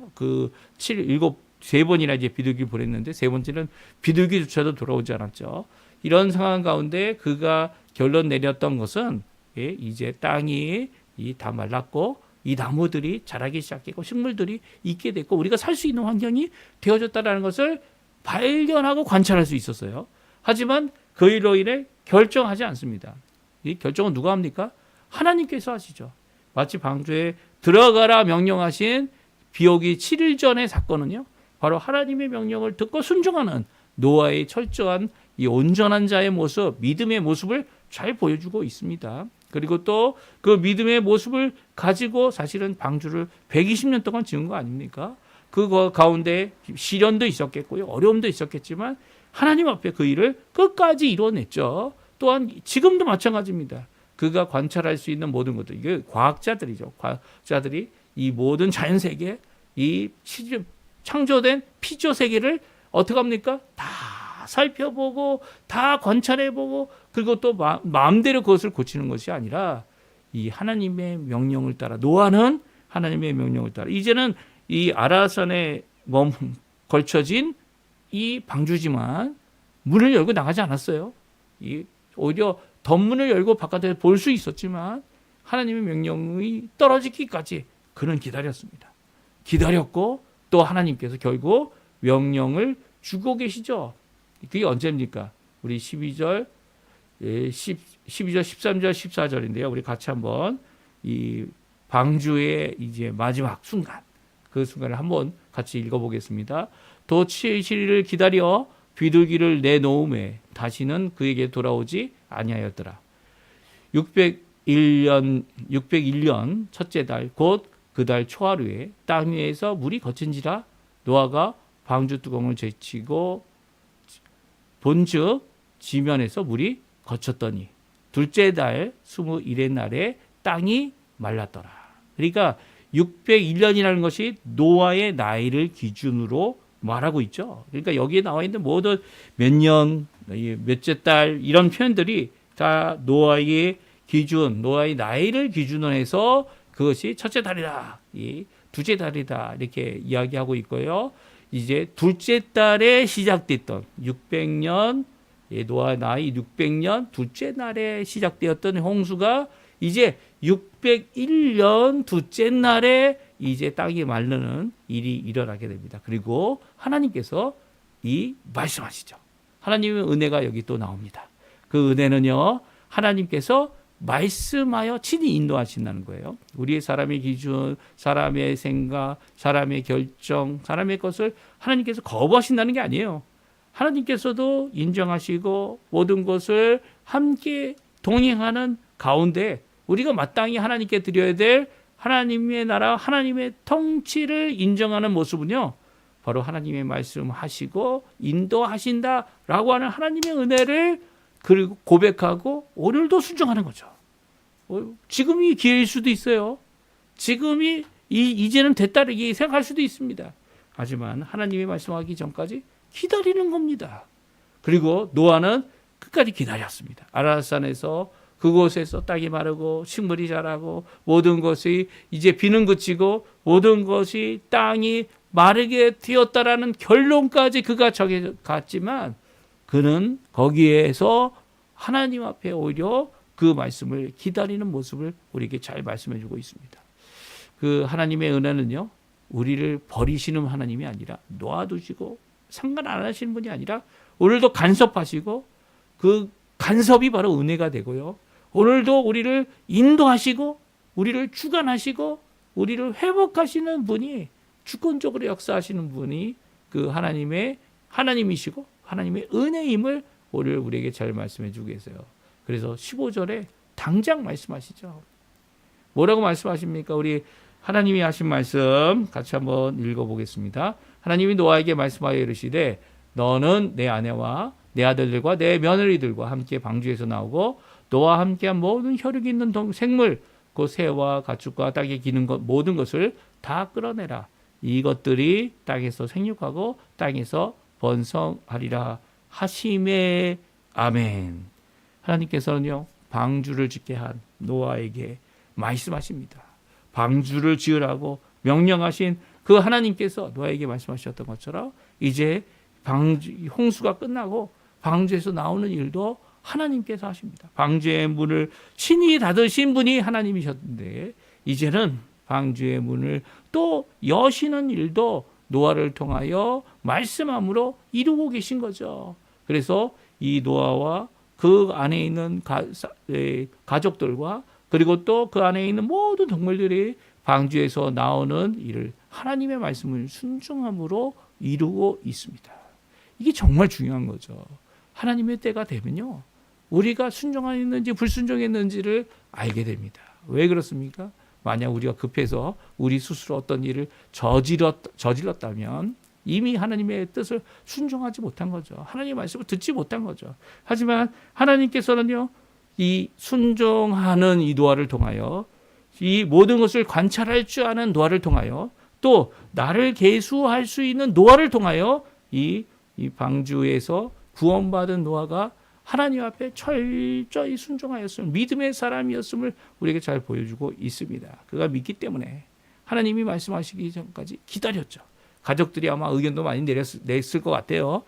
세 번이나 이제 비둘기를 보냈는데 세 번째는 비둘기조차도 돌아오지 않았죠. 이런 상황 가운데 그가 결론 내렸던 것은 이제 땅이 다 말랐고 이 나무들이 자라기 시작했고 식물들이 있게 됐고 우리가 살 수 있는 환경이 되어졌다는 것을 발견하고 관찰할 수 있었어요. 하지만 그 일로 인해 결정하지 않습니다. 이 결정은 누가 합니까? 하나님께서 하시죠. 마치 방주에 들어가라 명령하신 비오기 7일 전의 사건은요. 바로 하나님의 명령을 듣고 순종하는 노아의 철저한 이 온전한 자의 모습, 믿음의 모습을 잘 보여주고 있습니다. 그리고 또 그 믿음의 모습을 가지고 사실은 방주를 120년 동안 지은 거 아닙니까? 그거 가운데 시련도 있었겠고요. 어려움도 있었겠지만 하나님 앞에 그 일을 끝까지 이뤄냈죠. 또한 지금도 마찬가지입니다. 그가 관찰할 수 있는 모든 것들, 이게 과학자들이죠. 과학자들이 이 모든 자연세계, 이 창조된 피조 세계를 어떻게 합니까? 다 살펴보고 다 관찰해보고 그리고 또 마음대로 그것을 고치는 것이 아니라 이 하나님의 명령을 따라 노아는 하나님의 명령을 따라 이제는 이 아라산에 걸쳐진 이 방주지만 문을 열고 나가지 않았어요. 오히려 덧문을 열고 바깥에 볼 수 있었지만 하나님의 명령이 떨어지기까지 그는 기다렸습니다. 기다렸고 또 하나님께서 결국 명령을 주고 계시죠. 그게 언제입니까? 우리 12절, 13절, 14절인데요. 우리 같이 한번 이 방주의 이제 마지막 순간, 그 순간을 한번 같이 읽어보겠습니다. 도 7일을 기다려 비둘기를 내놓음에 다시는 그에게 돌아오지 아니하였더라. 601년 첫째 달 곧 그 달 초하루에 땅 위에서 물이 거친지라 노아가 방주 뚜껑을 제치고 본즉 지면에서 물이 거쳤더니 둘째 달 21의 날에 땅이 말랐더라. 그러니까 601년이라는 것이 노아의 나이를 기준으로 말하고 있죠. 그러니까 여기에 나와 있는 모든 몇 년, 몇째 달 이런 표현들이 다 노아의 기준, 노아의 나이를 기준으로 해서 그것이 첫째 달이다, 두째 달이다 이렇게 이야기하고 있고요. 이제 둘째 달에 시작됐던 600년, 노아 나이 600년 둘째 날에 시작되었던 홍수가 이제 601년 둘째 날에 이제 땅이 마르는 일이 일어나게 됩니다. 그리고 하나님께서 이 말씀하시죠. 하나님의 은혜가 여기 또 나옵니다. 그 은혜는요, 하나님께서 말씀하여 친히 인도하신다는 거예요. 우리의 사람의 기준, 사람의 생각, 사람의 결정, 사람의 것을 하나님께서 거부하신다는 게 아니에요. 하나님께서도 인정하시고 모든 것을 함께 동행하는 가운데 우리가 마땅히 하나님께 드려야 될 하나님의 나라, 하나님의 통치를 인정하는 모습은요, 바로 하나님의 말씀하시고 인도하신다라고 하는 하나님의 은혜를 그리고 고백하고 오늘도 순종하는 거죠. 지금이 기회일 수도 있어요. 지금이 이제는 됐다르게 생각할 수도 있습니다. 하지만 하나님의 말씀하기 전까지 기다리는 겁니다. 그리고 노아는 끝까지 기다렸습니다. 아라산에서 그곳에서 땅이 마르고 식물이 자라고 모든 것이 이제 비는 그치고 모든 것이 땅이 마르게 되었다라는 결론까지 그가 정해갔지만 그는 거기에서 하나님 앞에 오히려 그 말씀을 기다리는 모습을 우리에게 잘 말씀해 주고 있습니다. 그 하나님의 은혜는요, 우리를 버리시는 하나님이 아니라 놓아두시고 상관 안 하시는 분이 아니라 오늘도 간섭하시고 그 간섭이 바로 은혜가 되고요. 오늘도 우리를 인도하시고 우리를 주관하시고 우리를 회복하시는 분이 주권적으로 역사하시는 분이 그 하나님이시고 하나님의 은혜임을 오늘 우리에게 잘 말씀해 주고 계세요. 그래서 15절에 당장 말씀하시죠. 뭐라고 말씀하십니까? 우리 하나님이 하신 말씀 같이 한번 읽어보겠습니다. 하나님이 노아에게 말씀하여 이르시되 너는 내 아내와 내 아들들과 내 며느리들과 함께 방주에서 나오고 너와 함께한 모든 혈육이 있는 생물 곧 새와 가축과 땅에 기는 것 모든 것을 다 끌어내라. 이것들이 땅에서 생육하고 땅에서 번성하리라 하심에 아멘. 하나님께서는요, 방주를 짓게 한 노아에게 말씀하십니다. 방주를 지으라고 명령하신 그 하나님께서 노아에게 말씀하셨던 것처럼 이제 홍수가 끝나고 방주에서 나오는 일도 하나님께서 하십니다. 방주의 문을 신이 닫으신 분이 하나님이셨는데 이제는 방주의 문을 또 여시는 일도 노아를 통하여 말씀함으로 이루고 계신 거죠. 그래서 이 노아와 그 안에 있는 가족들과 그리고 또 그 안에 있는 모든 동물들이 방주에서 나오는 일을 하나님의 말씀을 순종함으로 이루고 있습니다. 이게 정말 중요한 거죠. 하나님의 때가 되면요, 우리가 순종했는지 불순종했는지를 알게 됩니다. 왜 그렇습니까? 만약 우리가 급해서 우리 스스로 어떤 일을 저질렀다면 이미 하나님의 뜻을 순종하지 못한 거죠. 하나님의 말씀을 듣지 못한 거죠. 하지만 하나님께서는요, 이 순종하는 이 노아를 통하여 이 모든 것을 관찰할 줄 아는 노아를 통하여 또 나를 계수할 수 있는 노아를 통하여 이 방주에서 구원받은 노아가 하나님 앞에 철저히 순종하였음을 믿음의 사람이었음을 우리에게 잘 보여주고 있습니다. 그가 믿기 때문에 하나님이 말씀하시기 전까지 기다렸죠. 가족들이 아마 의견도 많이 냈을 것 같아요.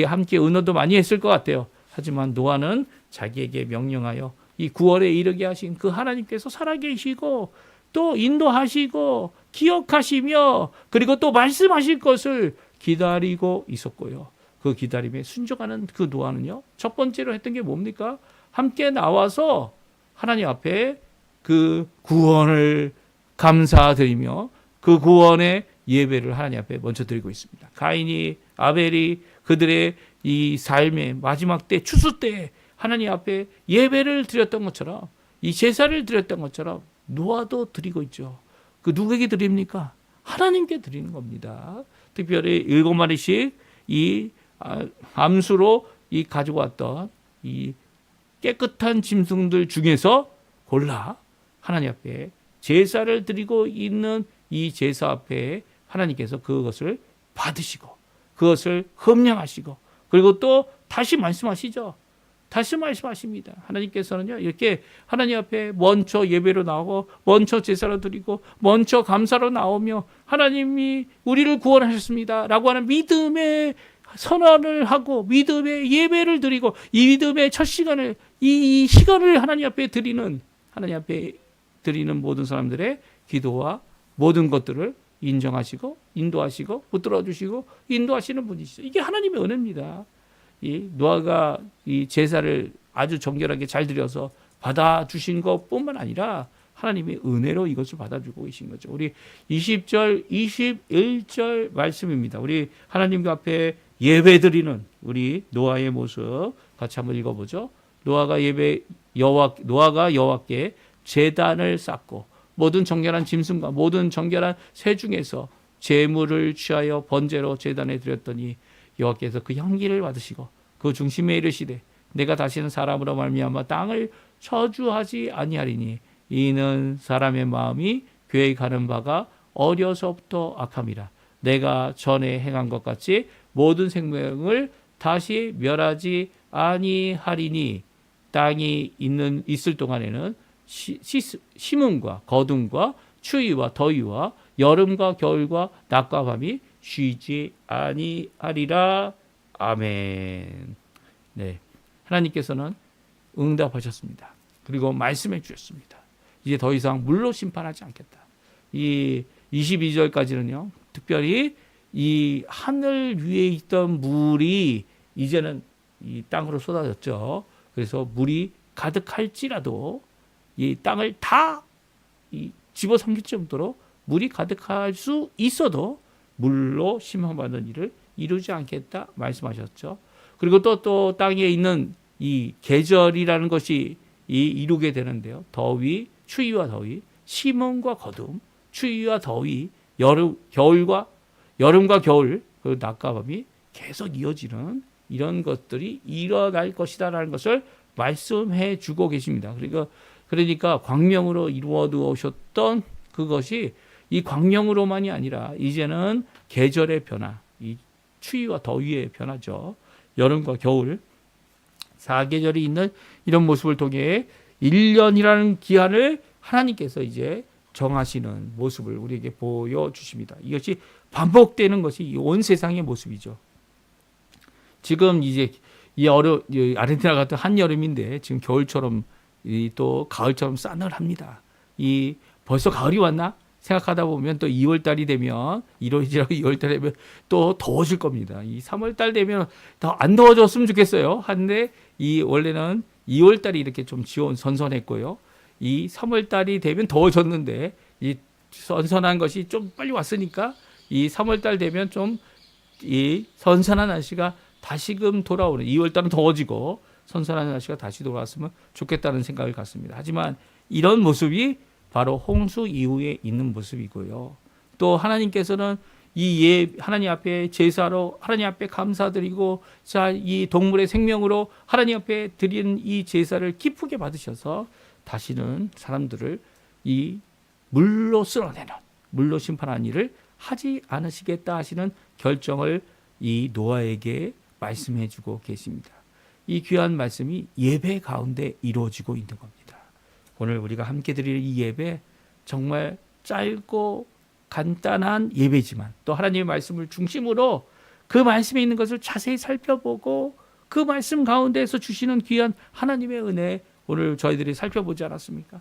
함께 의논도 많이 했을 것 같아요. 하지만 노아는 자기에게 명령하여 이 구원에 이르게 하신 그 하나님께서 살아계시고 또 인도하시고 기억하시며 그리고 또 말씀하실 것을 기다리고 있었고요. 그 기다림에 순종하는 그 노아는요, 첫 번째로 했던 게 뭡니까? 함께 나와서 하나님 앞에 그 구원을 감사드리며 그 구원의 예배를 하나님 앞에 먼저 드리고 있습니다. 가인이 아벨이 그들의 이 삶의 마지막 때 추수 때 하나님 앞에 예배를 드렸던 것처럼 이 제사를 드렸던 것처럼 노아도 드리고 있죠. 그 누구에게 드립니까? 하나님께 드리는 겁니다. 특별히 7마리씩 이 암수로 이 가지고 왔던 이 깨끗한 짐승들 중에서 골라 하나님 앞에 제사를 드리고 있는 이 제사 앞에 하나님께서 그것을 받으시고 그것을 흠량하시고 그리고 또 다시 말씀하시죠. 다시 말씀하십니다. 하나님께서는요, 이렇게 하나님 앞에 먼저 예배로 나오고 먼저 제사로 드리고 먼저 감사로 나오며 하나님이 우리를 구원하셨습니다 라고 하는 믿음의 선언을 하고 믿음의 예배를 드리고 이 믿음의 첫 시간을 이 시간을 하나님 앞에 드리는 모든 사람들의 기도와 모든 것들을 인정하시고 인도하시고 붙들어 주시고 인도하시는 분이시죠. 이게 하나님의 은혜입니다. 이 노아가 이 제사를 아주 정결하게 잘 드려서 받아주신 것뿐만 아니라 하나님의 은혜로 이것을 받아주고 계신 거죠. 우리 20절, 21절 말씀입니다. 우리 하나님 앞에 예배드리는 우리 노아의 모습 같이 한번 읽어보죠. 노아가 여호와께 제단을 쌓고 모든 정결한 짐승과 모든 정결한 새 중에서 제물을 취하여 번제로 제단에 드렸더니 여호와께서 그 향기를 받으시고 그 중심에 이르시되 내가 다시는 사람으로 말미암아 땅을 저주하지 아니하리니 이는 사람의 마음이 계획하는 바가 어려서부터 악함이라. 내가 전에 행한 것 같이 모든 생명을 다시 멸하지 아니하리니 땅이 있을 동안에는 심음과 거둠과 추위와 더위와 여름과 겨울과 낮과 밤이 쉬지 아니하리라. 아멘. 네, 하나님께서는 응답하셨습니다. 그리고 말씀해 주셨습니다. 이제 더 이상 물로 심판하지 않겠다. 이 22절까지는요. 특별히 이 하늘 위에 있던 물이 이제는 이 땅으로 쏟아졌죠. 그래서 물이 가득할지라도 이 땅을 다 집어삼킬 정도로 물이 가득할 수 있어도 물로 심판받는 일을 이루지 않겠다 말씀하셨죠. 그리고 또 땅에 있는 이 계절이라는 것이 이루게 되는데요. 더위, 추위와 더위, 심음과 거둠, 추위와 더위, 여름과 겨울, 그 낮과 밤이 계속 이어지는 이런 것들이 일어날 것이다라는 것을 말씀해 주고 계십니다. 그러니까 광명으로 이루어 두셨던 그것이 이 광명으로만이 아니라 이제는 계절의 변화, 이 추위와 더위의 변화죠. 여름과 겨울, 4계절이 있는 이런 모습을 통해 1년이라는 기한을 하나님께서 이제 정하시는 모습을 우리에게 보여주십니다. 이것이 반복되는 것이 온 세상의 모습이죠. 지금 이제 이 아르헨티나 같은 한여름인데 지금 겨울처럼 또 가을처럼 싸늘합니다. 벌써 가을이 왔나? 생각하다 보면 또 2월 달이 되면 1월이라고 2월 달이 되면 또 더워질 겁니다. 이 3월 달 되면 더 안 더워졌으면 좋겠어요. 한데 원래는 2월 달이 이렇게 좀 선선했고요. 이 3월 달이 되면 더워졌는데 이 선선한 것이 좀 빨리 왔으니까 이 3월 달 되면 좀 이 선선한 날씨가 다시금 돌아오는 2월 달은 더워지고 선선한 날씨가 다시 돌아왔으면 좋겠다는 생각을 갖습니다. 하지만 이런 모습이 바로 홍수 이후에 있는 모습이고요. 또 하나님께서는 하나님 앞에 제사로 하나님 앞에 감사드리고 이 동물의 생명으로 하나님 앞에 드리는 이 제사를 기쁘게 받으셔서 다시는 사람들을 이 물로 쓸어내는 물로 심판하는 일을 하지 않으시겠다 하시는 결정을 이 노아에게 말씀해 주고 계십니다. 이 귀한 말씀이 예배 가운데 이루어지고 있는 겁니다. 오늘 우리가 함께 드릴 이 예배 정말 짧고 간단한 예배지만 또 하나님의 말씀을 중심으로 그 말씀에 있는 것을 자세히 살펴보고 그 말씀 가운데에서 주시는 귀한 하나님의 은혜 오늘 저희들이 살펴보지 않았습니까?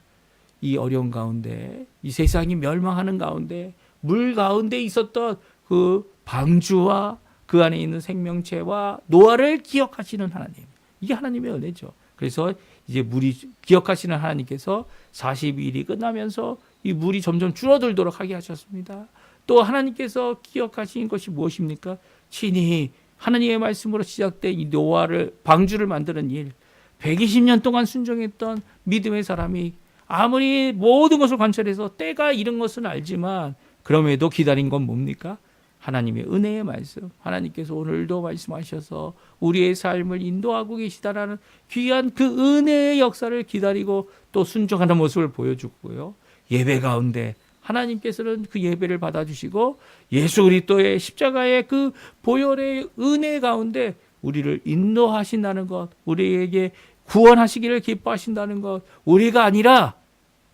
이 어려운 가운데 이 세상이 멸망하는 가운데 물 가운데 있었던 그 방주와 그 안에 있는 생명체와 노아를 기억하시는 하나님. 이게 하나님의 은혜죠. 그래서 이제 물이 기억하시는 하나님께서 40일이 끝나면서 이 물이 점점 줄어들도록 하게 하셨습니다. 또 하나님께서 기억하신 것이 무엇입니까? 친히 하나님의 말씀으로 시작된 이 노아를 방주를 만드는 일, 120년 동안 순종했던 믿음의 사람이 아무리 모든 것을 관찰해서 때가 이른 것은 알지만 그럼에도 기다린 건 뭡니까? 하나님의 은혜의 말씀. 하나님께서 오늘도 말씀하셔서 우리의 삶을 인도하고 계시다라는 귀한 그 은혜의 역사를 기다리고 또 순종하는 모습을 보여주고요. 예배 가운데 하나님께서는 그 예배를 받아주시고 예수 그리스도의 십자가의 그 보혈의 은혜 가운데 우리를 인도하신다는 것, 우리에게 구원하시기를 기뻐하신다는 것, 우리가 아니라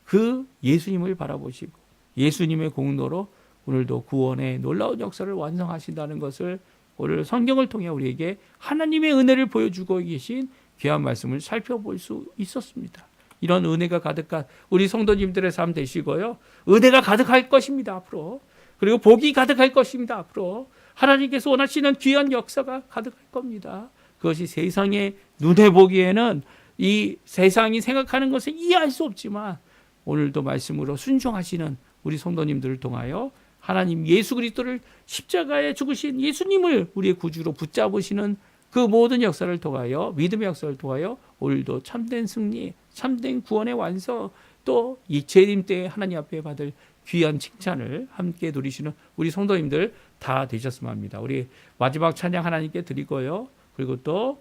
그 예수님을 바라보시고 예수님의 공로로 오늘도 구원의 놀라운 역사를 완성하신다는 것을 오늘 성경을 통해 우리에게 하나님의 은혜를 보여주고 계신 귀한 말씀을 살펴볼 수 있었습니다. 이런 은혜가 가득한 우리 성도님들의 삶 되시고요. 은혜가 가득할 것입니다, 앞으로. 그리고 복이 가득할 것입니다, 앞으로. 하나님께서 원하시는 귀한 역사가 가득할 겁니다. 그것이 세상의 눈에 보기에는 이 세상이 생각하는 것을 이해할 수 없지만 오늘도 말씀으로 순종하시는 우리 성도님들을 통하여 하나님 예수 그리스도를 십자가에 죽으신 예수님을 우리의 구주로 붙잡으시는 그 모든 역사를 통하여, 믿음의 역사를 통하여 오늘도 참된 승리, 참된 구원의 완성, 또 이 재림 때에 하나님 앞에 받을 귀한 칭찬을 함께 누리시는 우리 성도님들 다 되셨으면 합니다. 우리 마지막 찬양 하나님께 드리고요. 그리고 또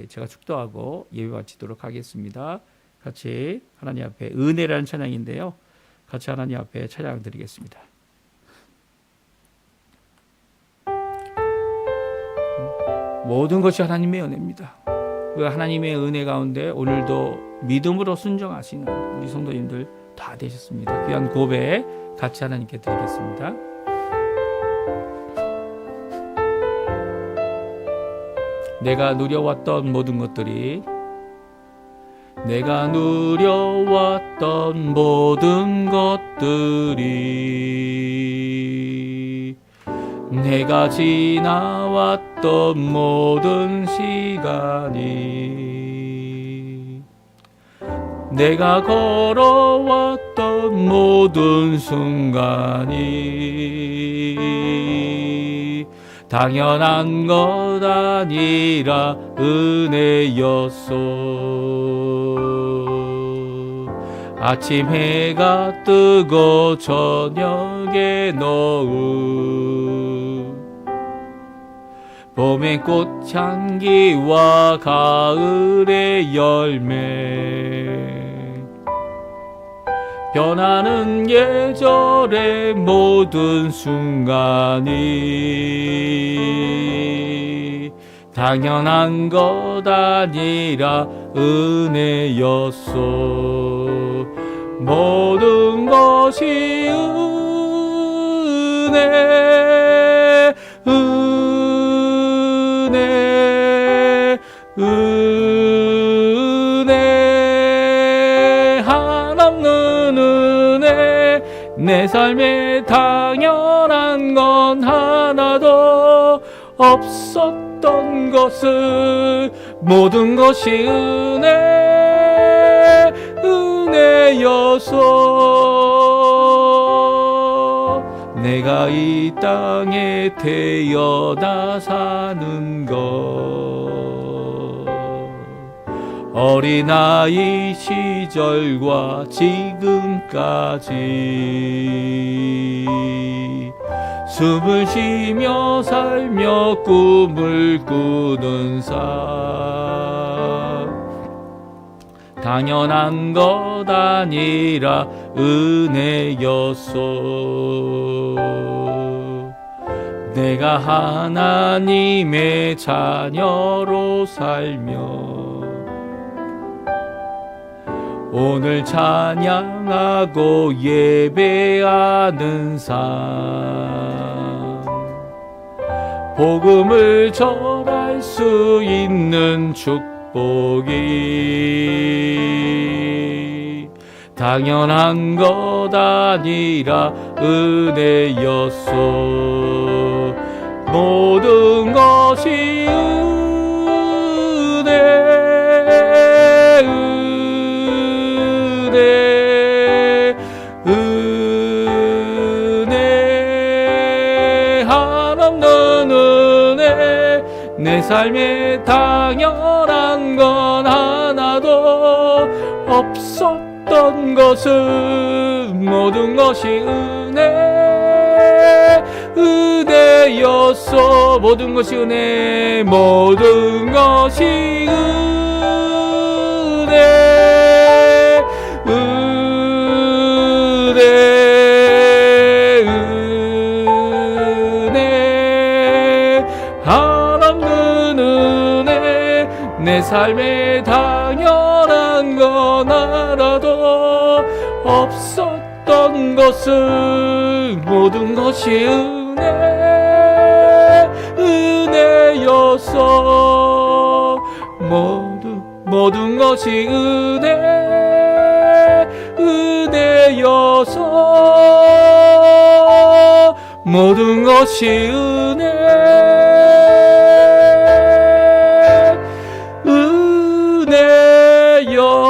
제가 축도하고 예배 마치도록 하겠습니다. 같이 하나님 앞에 은혜라는 찬양인데요. 같이 하나님 앞에 찬양 드리겠습니다. 모든 것이 하나님의 은혜입니다. 그 하나님의 은혜 가운데 오늘도 믿음으로 순종하시는 우리 성도님들 다 되셨습니다. 귀한 고백 같이 하나님께 드리겠습니다. 내가 누려왔던 모든 것들이, 내가 누려왔던 모든 것들이, 내가 지나왔던 모든 시간이, 내가 걸어왔던 모든 순간이 당연한 것 아니라 은혜였소. 아침 해가 뜨고 저녁에 노을, 봄의 꽃향기와 가을의 열매, 변하는 계절의 모든 순간이 당연한 것 아니라 은혜였소. 모든 것이 은혜, 은혜, 은혜, 한없는 은혜. 내 삶에 당연한 건 하나도 없었던 것을, 모든 것이 은혜, 은혜여서 내가 이 땅에 태어나 사는 것, 어린아이 시절과 지금까지 숨을 쉬며 살며 꿈을 꾸는 삶, 당연한 것 아니라 은혜였소. 내가 하나님의 자녀로 살며 오늘 찬양하고 예배하는 삶, 복음을 전할 수 있는 축복이 당연한 것 아니라 은혜였소. 모든 것이 은혜, 은혜, 은혜, 한없는 은혜. 내 삶에 당연한 건 하나도 없었던 것은 모든 것이 은혜, 은혜였어. 모든 것이 은혜, 모든 것이 은혜, 은혜, 은혜, 한없는 은혜. 내 삶에 당연한 건 하나도 없었던 것을, 모든 것이 은혜, 은혜여서 모든 것이 은혜, 모든 것이 은혜, 은혜였어.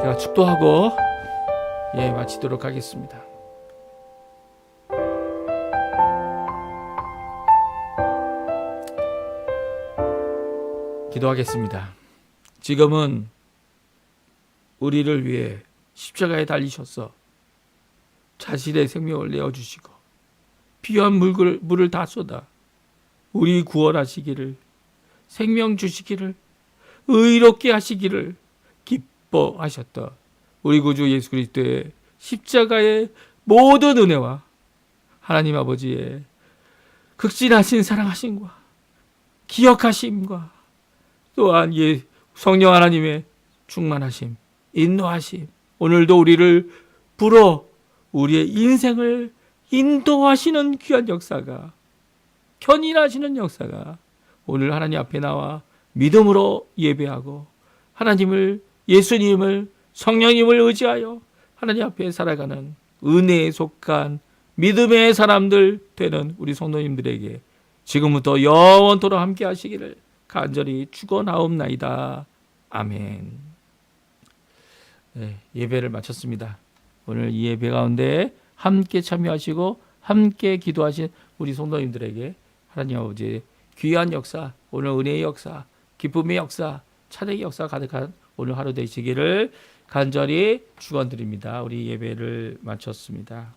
제가 축도하고 마치도록 하겠습니다. 기도하겠습니다. 지금은 우리를 위해 십자가에 달리셔서 자신의 생명을 내어주시고 귀한 물을 다 쏟아 우리 구원하시기를, 생명 주시기를, 의롭게 하시기를 기뻐하셨다. 우리 구주 예수 그리스도의 십자가의 모든 은혜와 하나님 아버지의 극진하신 사랑하심과 기억하심과 또한 성령 하나님의 충만하심, 인도하심, 오늘도 우리를 불어 우리의 인생을 인도하시는 귀한 역사가, 견인하시는 역사가 오늘 하나님 앞에 나와 믿음으로 예배하고 하나님을, 예수님을, 성령님을 의지하여 하나님 앞에 살아가는 은혜에 속한 믿음의 사람들 되는 우리 성도님들에게 지금부터 영원토록 함께 하시기를 간절히 축원하옵나이다. 아멘. 예배를 마쳤습니다. 오늘 이 예배 가운데 함께 참여하시고 함께 기도하신 우리 성도님들에게 하나님 아버지의 귀한 역사, 오늘 은혜의 역사, 기쁨의 역사, 찬양의 역사 가득한 오늘 하루 되시기를 간절히 축원드립니다. 우리 예배를 마쳤습니다.